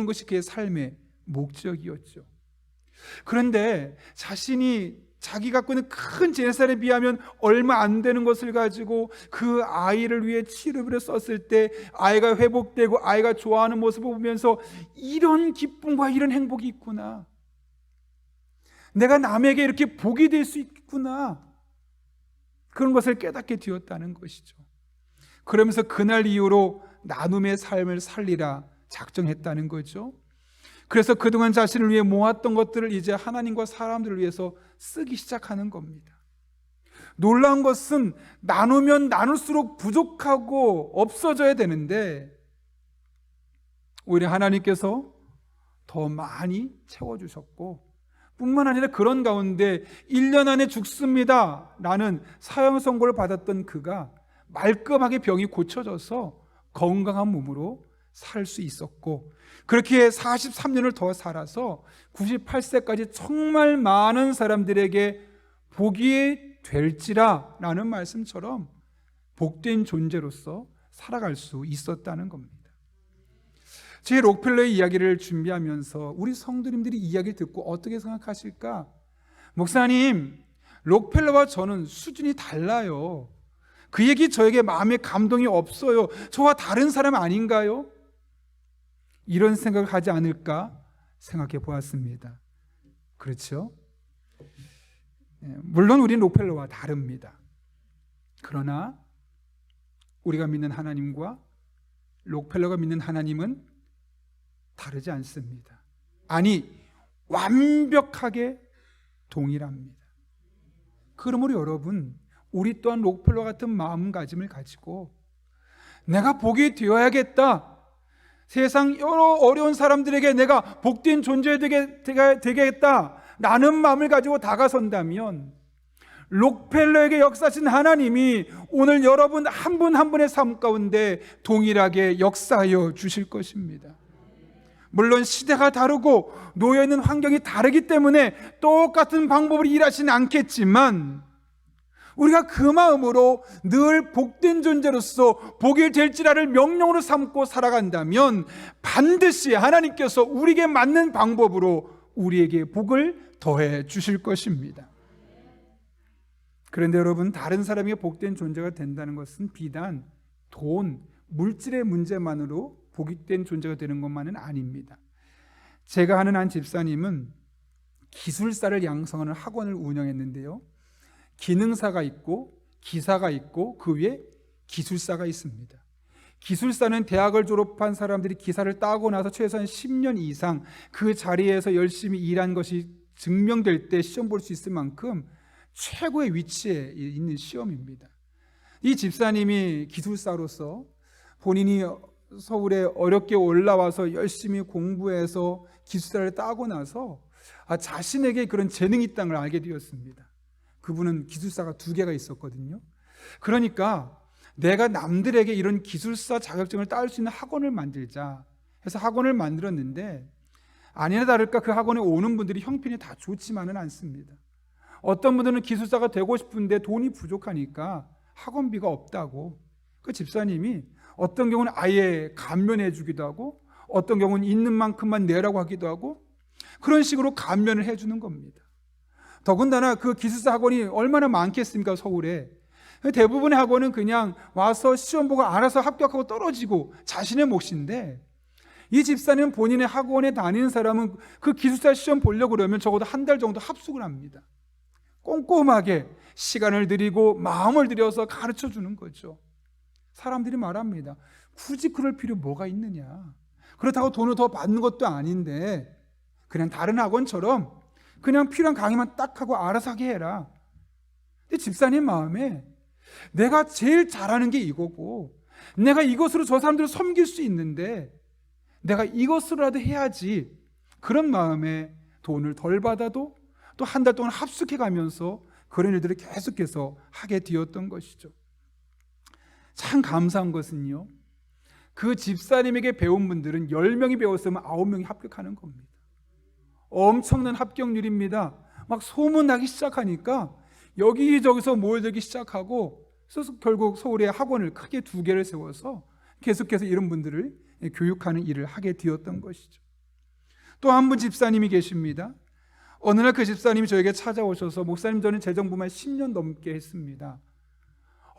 것이 그의 삶의 목적이었죠. 그런데 자기 갖고 있는 큰 재산에 비하면 얼마 안 되는 것을 가지고 그 아이를 위해 치료비를 썼을 때 아이가 회복되고 아이가 좋아하는 모습을 보면서 이런 기쁨과 이런 행복이 있구나, 내가 남에게 이렇게 복이 될 수 있구나, 그런 것을 깨닫게 되었다는 것이죠. 그러면서 그날 이후로 나눔의 삶을 살리라 작정했다는 거죠. 그래서 그동안 자신을 위해 모았던 것들을 이제 하나님과 사람들을 위해서 쓰기 시작하는 겁니다. 놀라운 것은 나누면 나눌수록 부족하고 없어져야 되는데 오히려 하나님께서 더 많이 채워주셨고, 뿐만 아니라 그런 가운데 1년 안에 죽습니다 라는 사형 선고를 받았던 그가 말끔하게 병이 고쳐져서 건강한 몸으로 살 수 있었고, 그렇게 43년을 더 살아서 98세까지 정말 많은 사람들에게 복이 될지라 라는 말씀처럼 복된 존재로서 살아갈 수 있었다는 겁니다. 제 록펠러의 이야기를 준비하면서 우리 성도님들이 이 이야기를 듣고 어떻게 생각하실까? 목사님, 록펠러와 저는 수준이 달라요. 그 얘기 저에게 마음에 감동이 없어요. 저와 다른 사람 아닌가요? 이런 생각을 하지 않을까 생각해 보았습니다. 그렇죠? 물론 우리는 록펠러와 다릅니다. 그러나 우리가 믿는 하나님과 록펠러가 믿는 하나님은 다르지 않습니다. 아니, 완벽하게 동일합니다. 그러므로 여러분, 우리 또한 록펠러 같은 마음가짐을 가지고 내가 복이 되어야겠다, 세상 여러 어려운 사람들에게 내가 복된 존재 되겠다 라는 마음을 가지고 다가선다면 록펠러에게 역사하신 하나님이 오늘 여러분 한 분 한 분의 삶 가운데 동일하게 역사하여 주실 것입니다. 물론 시대가 다르고 놓여있는 환경이 다르기 때문에 똑같은 방법으로 일하지는 않겠지만 우리가 그 마음으로 늘 복된 존재로서 복이 될지라를 명령으로 삼고 살아간다면 반드시 하나님께서 우리에게 맞는 방법으로 우리에게 복을 더해 주실 것입니다. 그런데 여러분, 다른 사람에게 복된 존재가 된다는 것은 비단 돈, 물질의 문제만으로 복된 존재가 되는 것만은 아닙니다. 제가 아는 한 집사님은 기술사를 양성하는 학원을 운영했는데요, 기능사가 있고 기사가 있고 그 위에 기술사가 있습니다. 기술사는 대학을 졸업한 사람들이 기사를 따고 나서 최소한 10년 이상 그 자리에서 열심히 일한 것이 증명될 때 시험 볼 수 있을 만큼 최고의 위치에 있는 시험입니다. 이 집사님이 기술사로서 본인이 서울에 어렵게 올라와서 열심히 공부해서 기술사를 따고 나서 자신에게 그런 재능이 있다는 걸 알게 되었습니다. 그분은 기술사가 2개가 있었거든요. 그러니까 내가 남들에게 이런 기술사 자격증을 딸 수 있는 학원을 만들자 해서 학원을 만들었는데, 아니나 다를까 그 학원에 오는 분들이 형편이 다 좋지만은 않습니다. 어떤 분들은 기술사가 되고 싶은데 돈이 부족하니까 학원비가 없다고, 그 집사님이 어떤 경우는 아예 감면해 주기도 하고 어떤 경우는 있는 만큼만 내라고 하기도 하고 그런 식으로 감면을 해주는 겁니다. 더군다나 그 기술사 학원이 얼마나 많겠습니까, 서울에. 대부분의 학원은 그냥 와서 시험 보고 알아서 합격하고 떨어지고 자신의 몫인데, 이 집사는 본인의 학원에 다니는 사람은 그 기술사 시험 보려고 그러면 적어도 1달 정도 합숙을 합니다. 꼼꼼하게 시간을 들이고 마음을 들여서 가르쳐 주는 거죠. 사람들이 말합니다. 굳이 그럴 필요 뭐가 있느냐, 그렇다고 돈을 더 받는 것도 아닌데 그냥 다른 학원처럼 그냥 필요한 강의만 딱 하고 알아서 하게 해라. 근데 집사님 마음에 내가 제일 잘하는 게 이거고 내가 이것으로 저 사람들을 섬길 수 있는데 내가 이것으로라도 해야지, 그런 마음에 돈을 덜 받아도 또 1달 동안 합숙해 가면서 그런 일들을 계속해서 하게 되었던 것이죠. 참 감사한 것은요, 그 집사님에게 배운 분들은 10명이 배웠으면 9명이 합격하는 겁니다. 엄청난 합격률입니다. 막 소문나기 시작하니까 여기저기서 모여들기 시작하고, 그래서 결국 서울에 학원을 크게 2개를 세워서 계속해서 이런 분들을 교육하는 일을 하게 되었던 것이죠. 또 한 분 집사님이 계십니다. 어느 날 그 집사님이 저에게 찾아오셔서, 목사님 저는 재정부만 10년 넘게 했습니다.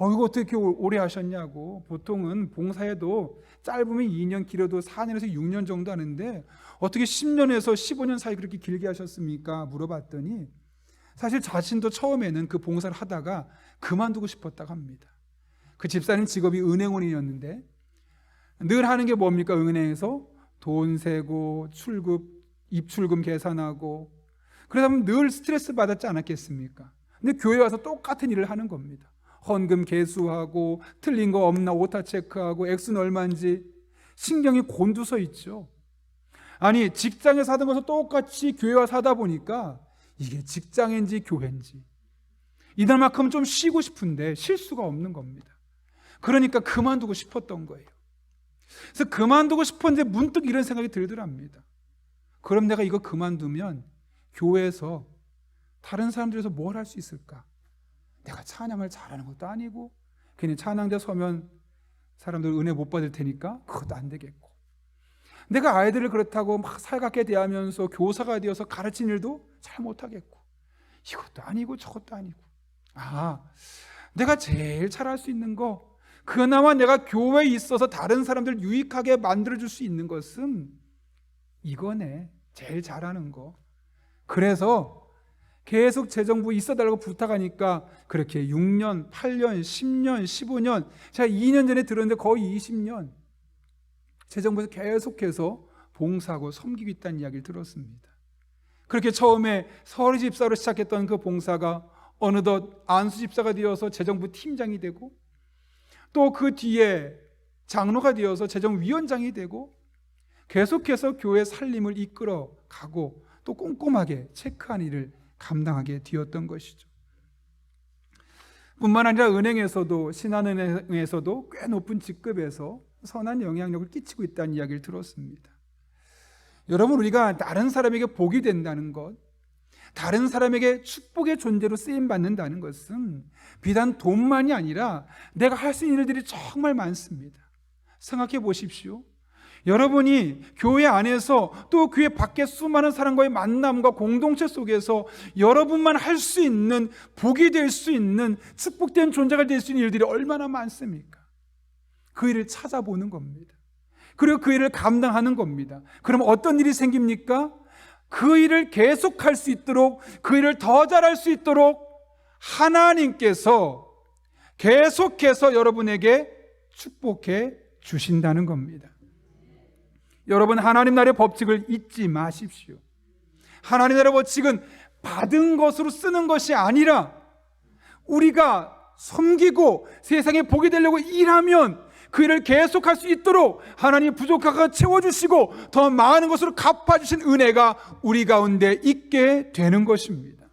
이거 어떻게 오래 하셨냐고. 보통은 봉사해도 짧으면 2년, 길어도 4년에서 6년 정도 하는데 어떻게 10년에서 15년 사이 그렇게 길게 하셨습니까? 물어봤더니 사실 자신도 처음에는 그 봉사를 하다가 그만두고 싶었다고 합니다. 그 집사님 직업이 은행원이었는데 늘 하는 게 뭡니까? 은행에서 돈 세고 출급, 입출금 계산하고, 그러다 보면 늘 스트레스 받았지 않았겠습니까? 근데 교회 와서 똑같은 일을 하는 겁니다. 헌금 계수하고 틀린 거 없나 오타 체크하고 액수는 얼마인지 신경이 곤두서 있죠. 아니, 직장에서 하던 것을 똑같이 교회 와서 하다 보니까 이게 직장인지 교회인지 이날만큼 좀 쉬고 싶은데 쉴 수가 없는 겁니다. 그러니까 그만두고 싶었던 거예요. 그래서 그만두고 싶었는데 문득 이런 생각이 들더랍니다. 그럼 내가 이거 그만두면 교회에서 다른 사람들에서 뭘 할 수 있을까? 내가 찬양을 잘하는 것도 아니고 괜히 찬양대 서면 사람들 은혜 못 받을 테니까 그것도 안 되겠고, 내가 아이들을 그렇다고 막 살갑게 대하면서 교사가 되어서 가르친 일도 잘 못하겠고, 이것도 아니고 저것도 아니고, 내가 제일 잘할 수 있는 거, 그나마 내가 교회에 있어서 다른 사람들 유익하게 만들어줄 수 있는 것은 이거네, 제일 잘하는 거. 그래서 계속 재정부 있어달라고 부탁하니까 그렇게 6년, 8년, 10년, 15년, 제가 2년 전에 들었는데 거의 20년 재정부에서 계속해서 봉사하고 섬기고 있다는 이야기를 들었습니다. 그렇게 처음에 서리 집사로 시작했던 그 봉사가 어느덧 안수 집사가 되어서 재정부 팀장이 되고, 또 그 뒤에 장로가 되어서 재정위원장이 되고, 계속해서 교회 살림을 이끌어 가고 또 꼼꼼하게 체크한 일을 감당하게 되었던 것이죠. 뿐만 아니라 은행에서도, 신한은행에서도 꽤 높은 직급에서 선한 영향력을 끼치고 있다는 이야기를 들었습니다. 여러분, 우리가 다른 사람에게 복이 된다는 것, 다른 사람에게 축복의 존재로 쓰임받는다는 것은 비단 돈만이 아니라 내가 할 수 있는 일들이 정말 많습니다. 생각해 보십시오. 여러분이 교회 안에서 또 교회 밖에 수많은 사람과의 만남과 공동체 속에서 여러분만 할 수 있는, 복이 될 수 있는, 축복된 존재가 될 수 있는 일들이 얼마나 많습니까? 그 일을 찾아보는 겁니다. 그리고 그 일을 감당하는 겁니다. 그럼 어떤 일이 생깁니까? 그 일을 계속할 수 있도록, 그 일을 더 잘할 수 있도록 하나님께서 계속해서 여러분에게 축복해 주신다는 겁니다. 여러분, 하나님 나라의 법칙을 잊지 마십시오. 하나님 나라의 법칙은 받은 것으로 쓰는 것이 아니라 우리가 섬기고 세상에 복이 되려고 일하면 그 일을 계속할 수 있도록 하나님이 부족한 것 채워주시고 더 많은 것으로 갚아주신 은혜가 우리 가운데 있게 되는 것입니다.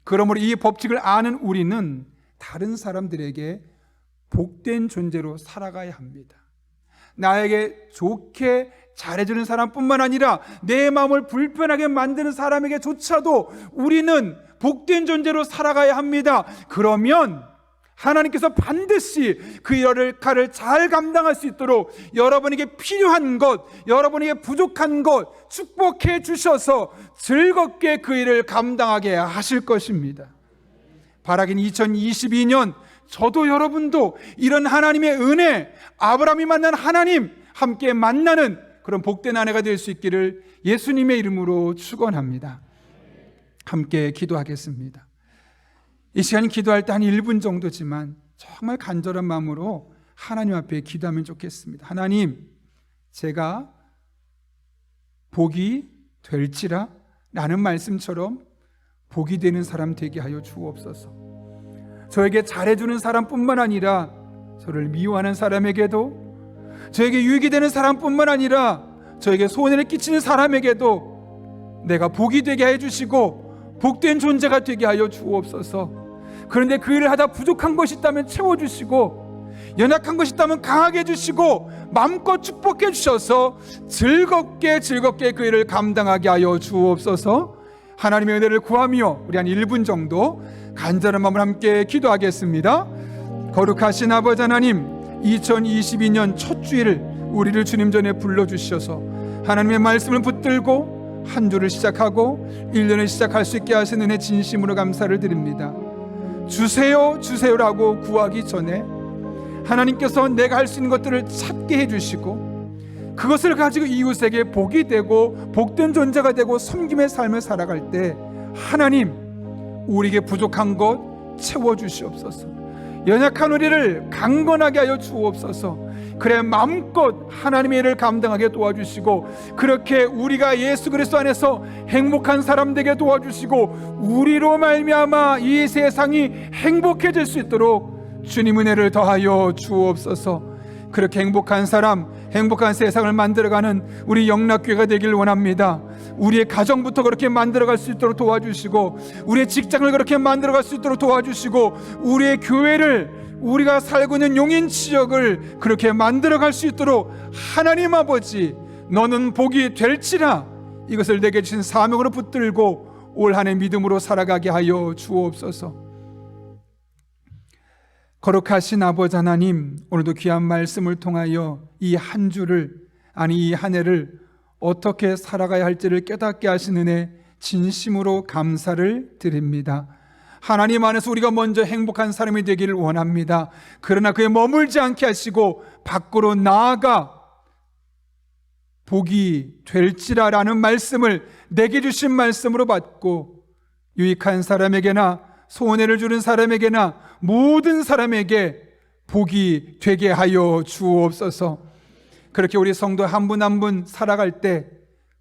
그러므로 이 법칙을 아는 우리는 다른 사람들에게 복된 존재로 살아가야 합니다. 나에게 좋게 잘해주는 사람뿐만 아니라 내 마음을 불편하게 만드는 사람에게조차도 우리는 복된 존재로 살아가야 합니다. 그러면 하나님께서 반드시 그 역할을 잘 감당할 수 있도록 여러분에게 필요한 것, 여러분에게 부족한 것 축복해 주셔서 즐겁게 그 일을 감당하게 하실 것입니다. 바라긴 2022년 저도 여러분도 이런 하나님의 은혜, 아브라함이 만난 하나님 함께 만나는 그런 복된 아내가 될 수 있기를 예수님의 이름으로 축원합니다. 함께 기도하겠습니다. 이 시간 기도할 때 한 1분 정도지만 정말 간절한 마음으로 하나님 앞에 기도하면 좋겠습니다. 하나님, 제가 복이 될지라 라는 말씀처럼 복이 되는 사람 되게 하여 주옵소서. 저에게 잘해주는 사람뿐만 아니라 저를 미워하는 사람에게도, 저에게 유익이 되는 사람뿐만 아니라 저에게 손해를 끼치는 사람에게도 내가 복이 되게 해주시고 복된 존재가 되게 하여 주옵소서. 그런데 그 일을 하다 부족한 것이 있다면 채워주시고, 연약한 것이 있다면 강하게 해주시고, 마음껏 축복해 주셔서 즐겁게 그 일을 감당하게 하여 주옵소서. 하나님의 은혜를 구하며 우리 한 1분 정도 간절한 마음을 함께 기도하겠습니다. 거룩하신 아버지 하나님, 2022년 첫 주일을 우리를 주님 전에 불러주셔서 하나님의 말씀을 붙들고 한 주를 시작하고 1년을 시작할 수 있게 하신 은혜 진심으로 감사를 드립니다. 주세요 주세요라고 구하기 전에 하나님께서 내가 할 수 있는 것들을 찾게 해주시고 그것을 가지고 이웃에게 복이 되고 복된 존재가 되고 섬김의 삶을 살아갈 때 하나님, 우리에게 부족한 것 채워주시옵소서. 연약한 우리를 강건하게 하여 주옵소서. 그래 마음껏 하나님의 일을 감당하게 도와주시고, 그렇게 우리가 예수 그리스도 안에서 행복한 사람 되게 도와주시고, 우리로 말미암아 이 세상이 행복해질 수 있도록 주님 은혜를 더하여 주옵소서. 그렇게 행복한 사람, 행복한 세상을 만들어가는 우리 영락교회가 되길 원합니다. 우리의 가정부터 그렇게 만들어갈 수 있도록 도와주시고, 우리의 직장을 그렇게 만들어갈 수 있도록 도와주시고, 우리의 교회를, 우리가 살고 있는 용인 지역을 그렇게 만들어갈 수 있도록 하나님 아버지, 너는 복이 될지라 이것을 내게 주신 사명으로 붙들고 올 한 해 믿음으로 살아가게 하여 주옵소서. 거룩하신 아버지 하나님, 오늘도 귀한 말씀을 통하여 이 한 주를, 아니 이 한 해를 어떻게 살아가야 할지를 깨닫게 하신 은혜 진심으로 감사를 드립니다. 하나님 안에서 우리가 먼저 행복한 사람이 되기를 원합니다. 그러나 그에 머물지 않게 하시고 밖으로 나아가 복이 될지라라는 말씀을 내게 주신 말씀으로 받고 유익한 사람에게나 손해를 주는 사람에게나 모든 사람에게 복이 되게 하여 주옵소서. 그렇게 우리 성도 한 분 한 분 살아갈 때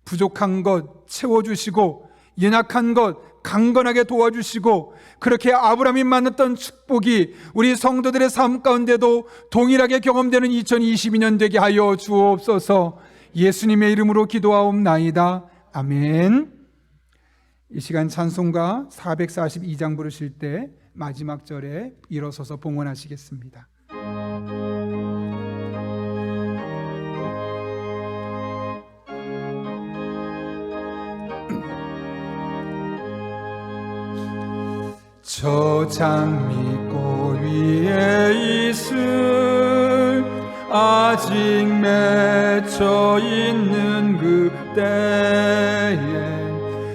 부족한 것 채워주시고 연약한 것 강건하게 도와주시고, 그렇게 아브라함이 만났던 축복이 우리 성도들의 삶 가운데도 동일하게 경험되는 2022년 되게 하여 주옵소서. 예수님의 이름으로 기도하옵나이다. 아멘. 이 시간 찬송가 442장 부르실 때 마지막 절에 일어서서 봉헌하시겠습니다. 저 장미꽃 위에 있을 아직 맺혀 있는 그때에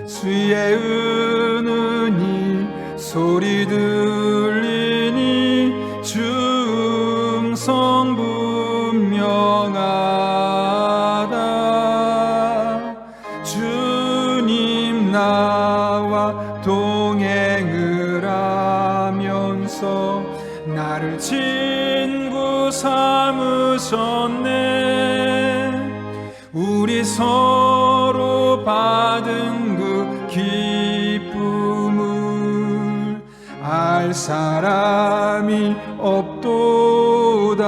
주의 은은히 소리 들리니 중성 분명하다. 주님 나와 동행을 하면서 나를 친구 삼으셨네. 우리 서로 받은 그 기쁨을 알 사람이 없도다.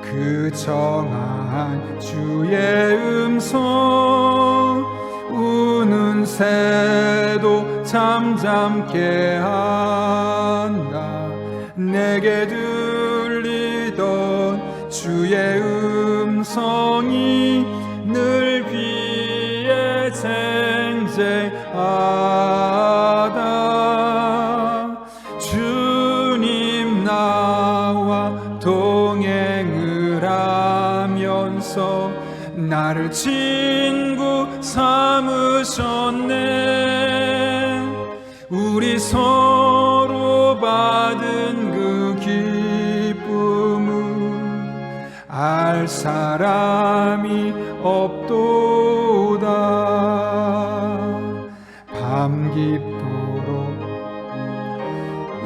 그 정한 주의 음성 우는 새도 잠잠게 한다. 내게 들리던 주의 음성이 늘 귀에 쟁쟁하다. 주님 나와 동행을 하면서 나를 친구 삼으셨네. 우리 서로 받은 그 기쁨을 알 사람이 없도다. 밤 깊도록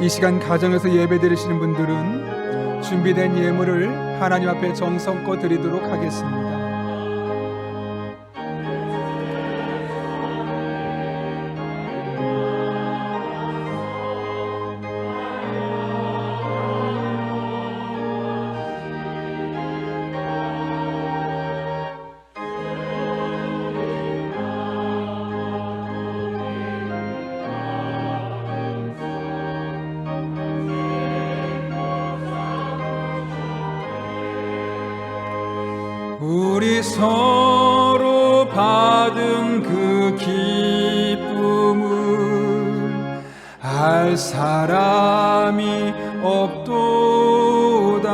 이 시간 가정에서 예배 드리시는 분들은 준비된 예물을 하나님 앞에 정성껏 드리도록 하겠습니다. 우리 서로 받은 그 기쁨을 알 사람이 없도다.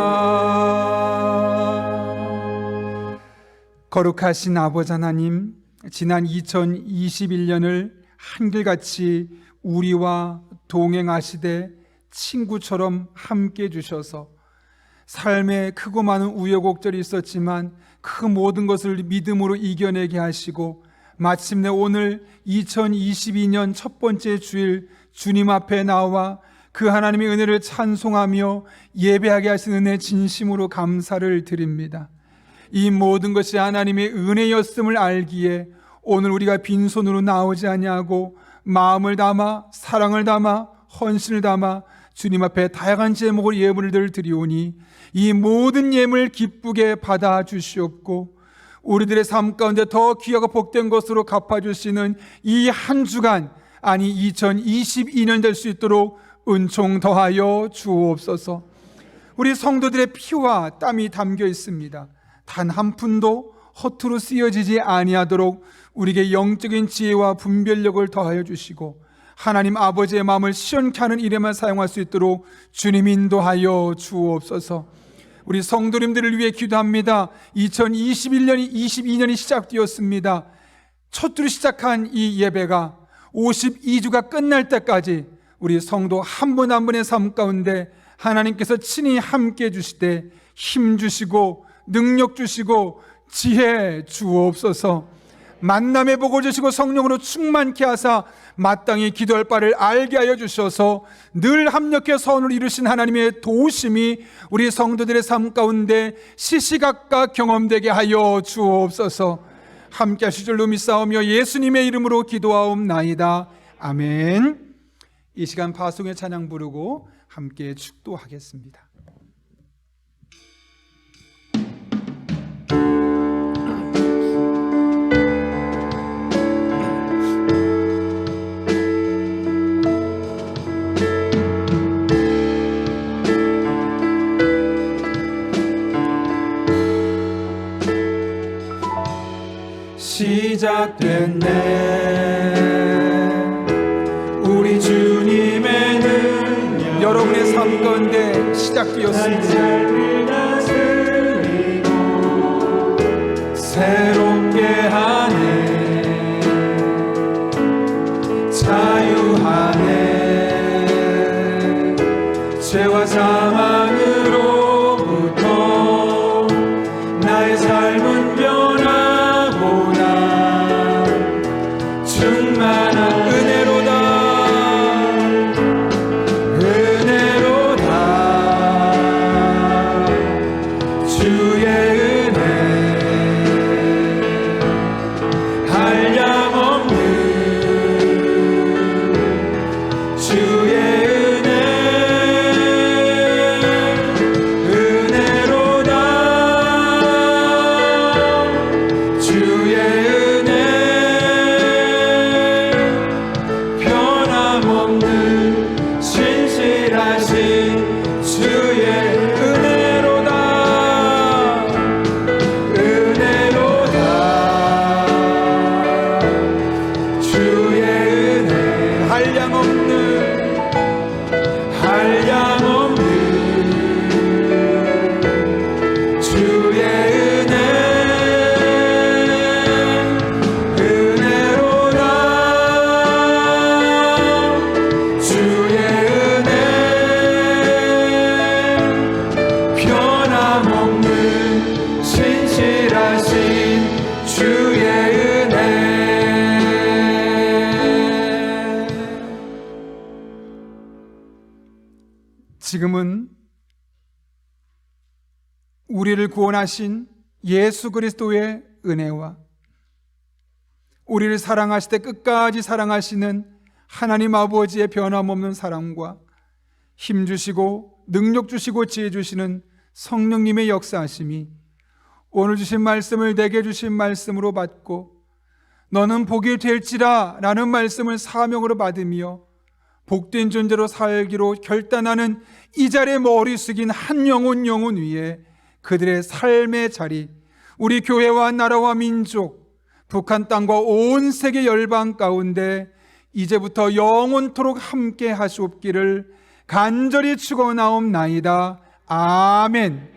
거룩하신 아버지 하나님, 지난 2021년을 한결같이 우리와 동행하시되 친구처럼 함께 해주셔서 삶에 크고 많은 우여곡절이 있었지만 그 모든 것을 믿음으로 이겨내게 하시고, 마침내 오늘 2022년 첫 번째 주일 주님 앞에 나와 그 하나님의 은혜를 찬송하며 예배하게 하신 은혜 진심으로 감사를 드립니다. 이 모든 것이 하나님의 은혜였음을 알기에 오늘 우리가 빈손으로 나오지 아니하고 마음을 담아 사랑을 담아 헌신을 담아 주님 앞에 다양한 제목으로 예물을 드리오니 이 모든 예물 기쁘게 받아주시옵고, 우리들의 삶 가운데 더 귀하고 복된 것으로 갚아주시는 이 한 주간, 아니 2022년 될 수 있도록 은총 더하여 주옵소서. 우리 성도들의 피와 땀이 담겨 있습니다. 단 한 푼도 허투루 쓰여지지 아니하도록 우리에게 영적인 지혜와 분별력을 더하여 주시고, 하나님 아버지의 마음을 시원케 하는 일에만 사용할 수 있도록 주님 인도하여 주옵소서. 우리 성도님들을 위해 기도합니다. 2021년이 22년이 시작되었습니다. 첫 주로 시작한 이 예배가 52주가 끝날 때까지 우리 성도 한 분 한 분의 삶 가운데 하나님께서 친히 함께 해주시되 힘 주시고 능력 주시고 지혜 주옵소서. 만남의 복을 주시고 성령으로 충만케 하사 마땅히 기도할 바를 알게 하여 주셔서 늘 합력해 선을 이루신 하나님의 도우심이 우리 성도들의 삶 가운데 시시각각 경험되게 하여 주옵소서. 함께 하실 줄로 믿사오며 예수님의 이름으로 기도하옵나이다. 아멘. 이 시간 파송의 찬양 부르고 함께 축도하겠습니다. 시작됐네 우리 주님의 능력 여러분의 삶 가운데 시작되었습니다. 새롭게 하네 자유하네 죄와 사망으로부터 나의 삶은 변하고나 충만한 은혜로다 주의 지금은 우리를 구원하신 예수 그리스도의 은혜와 우리를 사랑하실 때 끝까지 사랑하시는 하나님 아버지의 변함없는 사랑과 힘 주시고 능력 주시고 지혜 주시는 성령님의 역사하심이 오늘 주신 말씀을 내게 주신 말씀으로 받고 너는 복이 될지라 라는 말씀을 사명으로 받으며 복된 존재로 살기로 결단하는 이 자리에 머리 숙인 한 영혼 위에 그들의 삶의 자리, 우리 교회와 나라와 민족, 북한 땅과 온 세계 열방 가운데 이제부터 영원토록 함께 하시옵기를 간절히 축원하옵나이다. 아멘.